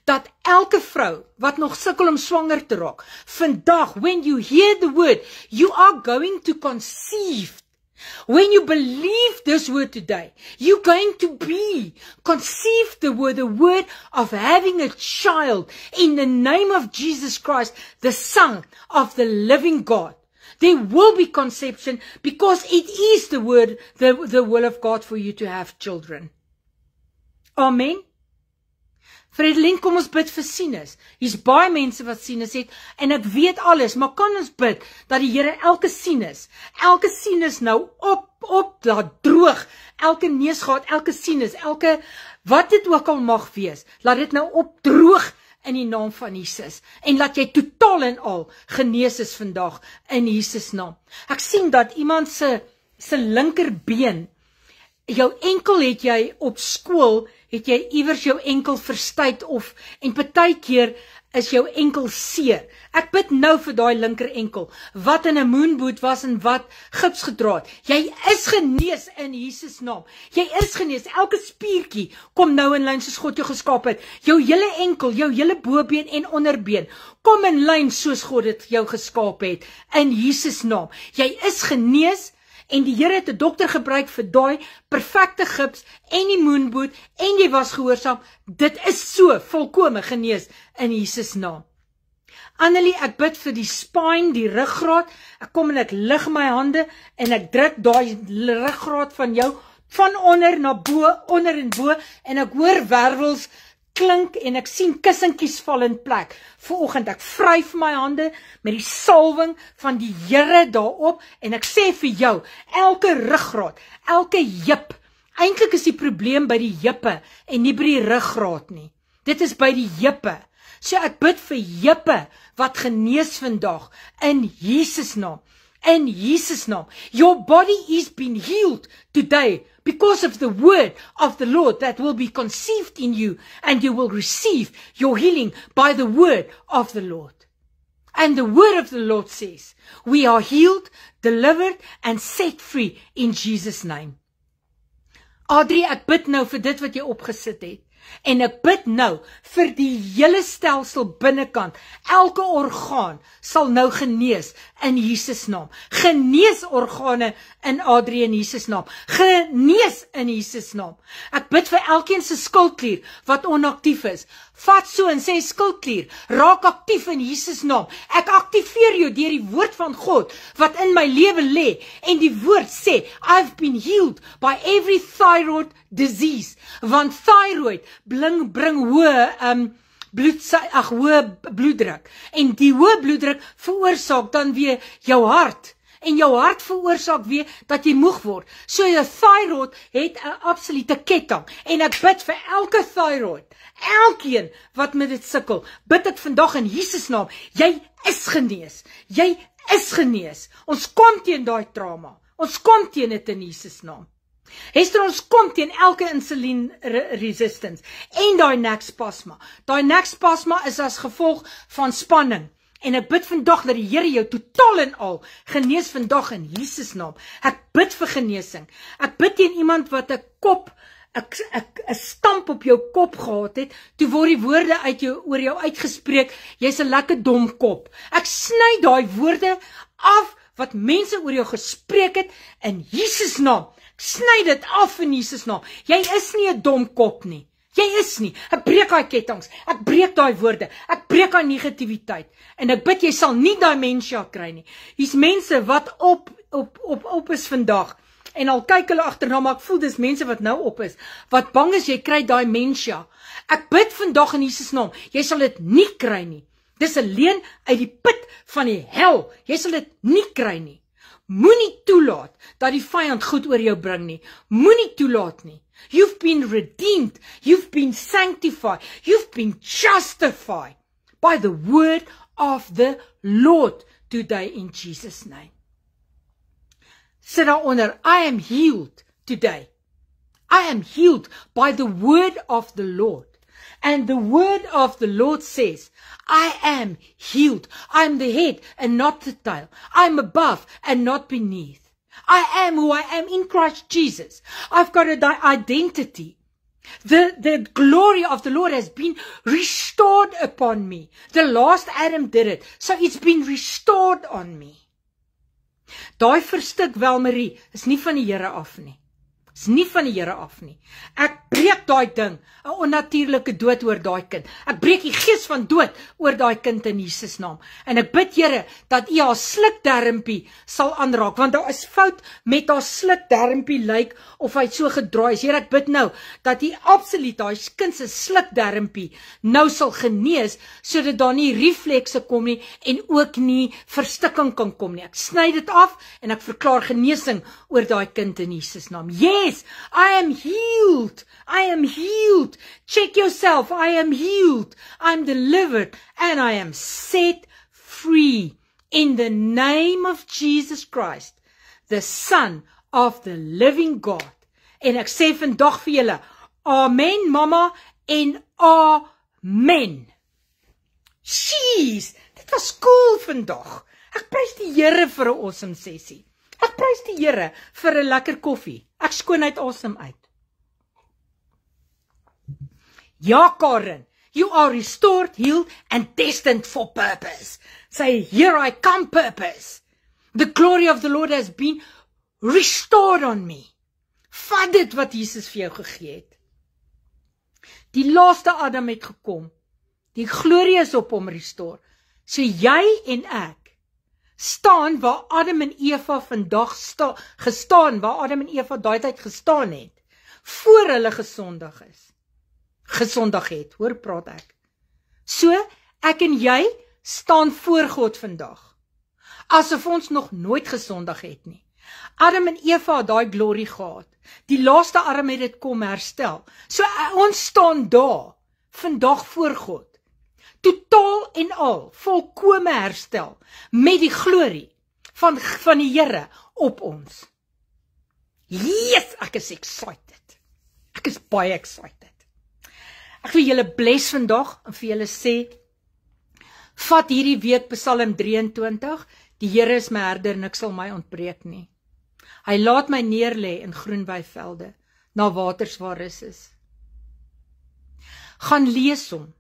dat elke vrou wat nog sukkel om swanger te raak, vandag, when you hear the word, you are going to conceive. When you believe this word today, you're going to be conceived the word of having a child in the name of Jesus Christ, the Son of the living God. There will be conception because it is the word, the will of God for you to have children. Amen. Fredeline, kom ons bid vir sinus. Hier's baie mense wat sinus het en ek weet alles, maar kan ons bid dat die Here elke sinus nou laat droog, elke neusgaat, elke sinus, elke wat dit ook al mag wees, laat dit nou opdroog in die naam van Jesus. En laat jy totaal en al genees is vandag in Jesus naam. Ek sien dat iemand se linkerbeen, jou enkel het jy op skool, het jy iewers jou enkel verstuit en partykeer is jou enkel seer. Ek bid nou vir daai linker enkel, wat in 'n moonboot was en wat gips gedra het. Jy is genees in Jesus naam. Jy is genees. Elke spiertjie kom nou in lyn soos God jou geskaap het. Jou hele enkel, jou hele bobeen en onderbeen, kom in lyn soos God dit jou geskaap het in Jesus naam. Jy is genees. En die Here het 'n dokter gebruik vir daai perfekte gips en die moonboot en jy was gehoorsaam. Dit is so volkome genees in Jesus naam. Annelie, ek bid vir die spine, die ruggraat. Ek kom en ek lig my hande en ek druk daai ruggraat van jou van onder na bo, onder en bo en ek hoor wervels klink en ek sien kussentjies val in plek. Vanoggend ek vryf my hande met die salwing van die Here daarop en ek sê vir jou, elke ruggraat, elke heup, eintlik is die probleem by die heupe en nie by die ruggraat nie. Dit is by die heupe. So ek bid vir heupe wat genees vandag in Jesus naam. In Jesus naam. Your body is being healed today because of the word of the Lord that will be conceived in you, and you will receive your healing by the word of the Lord. And the word of the Lord says, we are healed, delivered and set free in Jesus' name. Adrie, ek bid nou vir dit wat jy opgesit het. En ek bid nou vir die hele stelsel binnekant. Elke orgaan sal nou genees in Jesus naam. Genees organe in Adrie in Jesus naam. Genees in Jesus naam. Ek bid vir elkeen se skildklier wat onaktief is. Vat so en sê skildklier, raak aktief in Jesus naam. Ek aktiveer jou deur die woord van God wat in my lewe lê. En die woord sê, I've been healed by every thyroid disease. Want thyroid bring hoë bloeddruk. En die hoë bloeddruk veroorsaak dan weer jou hart. En jou hart veroorsaak weer dat jy moeg word. So jou thyroid het 'n absolute ketting. En ek bid vir elke thyroid, elkeen wat met dit sukkel, bid ek vandag in Jesus naam, jy is genees. Jy is genees. Ons kom teen daai trauma. Ons kom teen dit in Jesus naam. Hester, ons kom teen elke insulien resistance en daai neck spasma. Daai neck spasma is as gevolg van spanning. En ek bid vandag dat die Here jou totaal en al genees vandag in Jesus naam. Ek bid vir genesing. Ek bid teen iemand wat 'n kop, 'n stamp op jou kop gehad het, toe word die woorde oor jou uitgespreek, jy's 'n lekker dom kop. Ek sny daai woorde af wat mense oor jou gespreek het in Jesus naam. Ek sny dit af in Jesus naam. Jy is nie 'n dom kop nie. Jy is nie. Ek breek daai kettinge. Ek breek daai woorde. Ek breek daai negativiteit. En ek bid jy sal nie dementia kry nie. Hier's mense wat op is vandag. En al kyk hulle agterna, maar ek voel dis mense wat nou op is, wat bang is jy kry dementia. Ek bid vandag in Jesus naam, jy sal dit nie kry nie. Dis 'n leuen uit die put van die hel. Jy sal dit nie kry nie. Moenie toelaat dat die vyand goed oor jou bring nie. Moenie toelaat nie. You've been redeemed. You've been sanctified. You've been justified by the word of the Lord today in Jesus' name. Sit daaronder, I am healed today. I am healed by the word of the Lord. And the word of the Lord says, I am healed. I am the head and not the tail. I am above and not beneath. I am who I am in Christ Jesus. I've got an identity. The glory of the Lord has been restored upon me. The last Adam did it. So it's been restored on me. Daai verstuk Welmarie is nie van die Here af nie. Is nie van die Here af nie. Ek breek daai ding, 'n onnatuurlike dood oor daai kind. Ek breek die gees van dood oor daai kind in Jesus naam. En ek bid Here dat U haar slukdarmpie sal aanraak, want daar is fout met haar slukdarmpie lyk of hy so gedraai is. Here, ek bid nou dat U absoluut daai kind se slukdarmpie nou sal genees sodat daar nie reflekse kom nie en ook nie verstikking kan kom nie. Ek sny dit af en ek verklaar genesing oor daai kind in Jesus naam. Yes, Yes, I am healed. I am healed. Check yourself. I am healed. I'm delivered and I am set free in the name of Jesus Christ, the Son of the living God. En ek sê vandag vir julle, amen mama en amen. Jeez, dit was cool vandag. Ek prys die Here vir 'n awesome sessie. Ek prys die Here vir 'n lekker koffie. Ek skoon uit asem uit. Ja, Karen, you are restored, healed and destined for purpose. Say, here I come, purpose. The glory of the Lord has been restored on me. Vat dit wat Jesus vir jou gegee het. Die laaste Adam het gekom. Die glorie is op hom restore. So jy en ek staan waar Adam en Eva vandag gestaan, waar Adam en Eva daai tyd gestaan het, voor hulle gesondig het, hoor praat ek. So, ek en jy staan voor God vandag, asof ons nog nooit gesondig het nie. Adam en Eva het daai glorie gehad, die laaste Adam het dit kom herstel, so ons staan daar, vandag voor God, totaal en al, volkome herstel, met die glorie van die Here op ons. Yes, ek is excited. Ek is baie excited. Ek wil julle bless vandag, en vir julle sê, vat hierdie week Psalm 23, die Here is my herder, niks sal my ontbreek nie. Hy laat my neerlê in groen weivelde, na waters waar rus is. Gaan lees hom,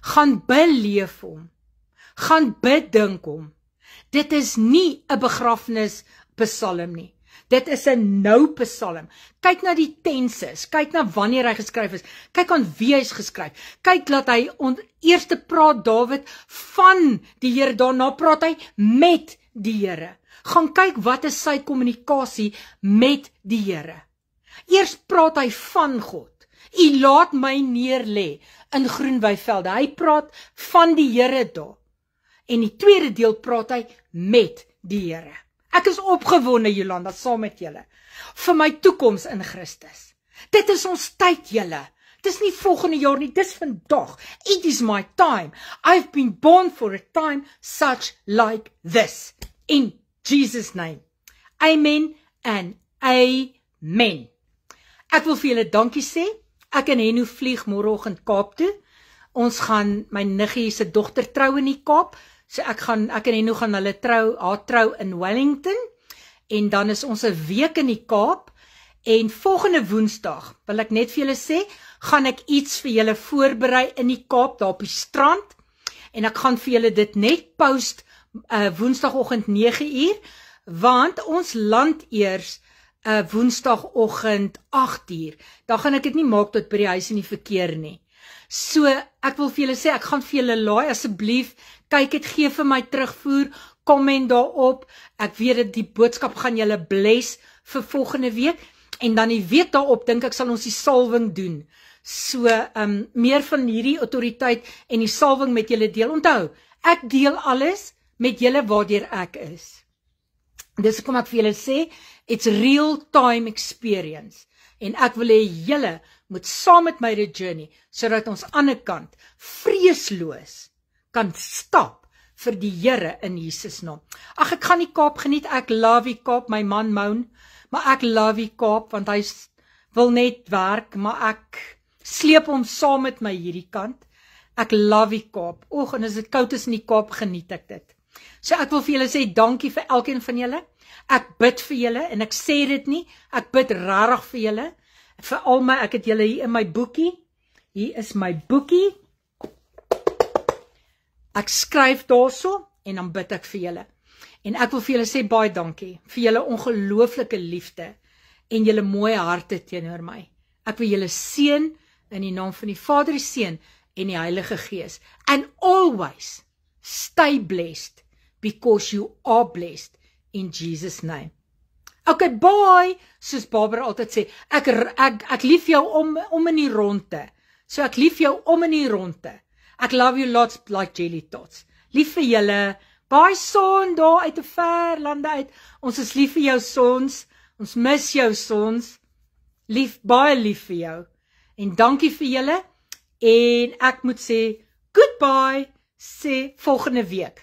gaan beleef hom, gaan bedink hom. Dit is nie 'n begrafnis psalm nie. Dit is 'n nou psalm. Kyk na die tenses, kyk na wanneer hy geskryf is, kyk aan wie hy is geskryf. Kyk dat hy eers praat Dawid van die Here, daarna praat hy met die Here. Gaan kyk wat is sy kommunikasie met die Here. Eers praat hy van God. U laat my neerlê in groen weivelde. Hy praat van die Here daar. En die tweede deel praat hy met die Here. Ek is opgewonde, Jolanda, saam met julle, vir my toekoms in Christus. Dit is ons tyd, julle. Dis nie volgende jaar nie, dis vandag. It is my time. I've been born for a time such like this. In Jesus' name. Amen and amen. Ek wil vir julle dankie sê. Ek en Henno vlieg môreoggend Kaap toe. Ons gaan, my niggie se dogter trou in die Kaap. So ek en Henno gaan hulle haar trou in Wellington. En dan is ons 'n week in die Kaap. En volgende Woensdag, wil ek net vir julle sê, gaan ek iets vir julle voorberei in die Kaap, daar op die strand. En ek gaan vir julle dit net post Woensdagoggend 9uur, want ons land eers Woensdagoggend 8uur. Dan gaan ek dit nie maak tot by die huis in die verkeer nie. So, ek wil vir julle sê, ek gaan vir julle laai, asseblief, kyk het, gee vir my terugvoer, comment daarop, ek weet dat die boodskap gaan julle bless vir volgende week, en dan die week daarop, dink ek sal ons die salwing doen. So, meer van hierdie autoriteit en die salwing met julle deel. Onthou, ek deel alles met julle waardeur ek is. Dis kom ek vir julle sê, it's real time experience. En ek wil hê julle moet saam met my die journey, sodat ons aan die ander kant vreesloos kan stap vir die Here in Jesus naam. Ag, ek gaan die Kaap geniet, ek love die Kaap, my man moan, maar ek love die Kaap, want hy wil net werk, maar ek sleep hom saam met my hierdie kant. Ek love die Kaap. Oeg, en as dit koud is in die Kaap, geniet ek dit. So ek wil vir julle sê, dankie vir elkeen van julle. Ek bid vir julle, en ek sê dit nie, ek bid rarig vir julle, vir al my, ek het julle hier in my boekie, hier is my boekie, ek skryf daarso, en dan bid ek vir julle, en ek wil vir julle sê, baie dankie, vir julle ongelooflike liefde, en julle mooie harte teenoor my, ek wil julle seën, in die naam van die Vader, die Seun, en die Heilige Gees, and always, stay blessed, because you are blessed, in Jesus' name. Okay, bye, soos Barbara altyd sê, ek lief jou om in die ronde, so ek lief jou om in die ronde, ek love you lots like jelly tots, lief vir julle, bye son, daar uit die ver lande uit, ons is lief vir jou sons, Ons mis jou Sons. Baie lief vir jou. En dankie vir julle. En ek moet sê, goodbye, sê volgende week.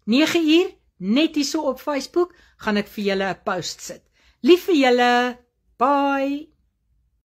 9uur, net hierso op Facebook, gaan ek vir julle 'n post sit. Lief vir julle. Bye.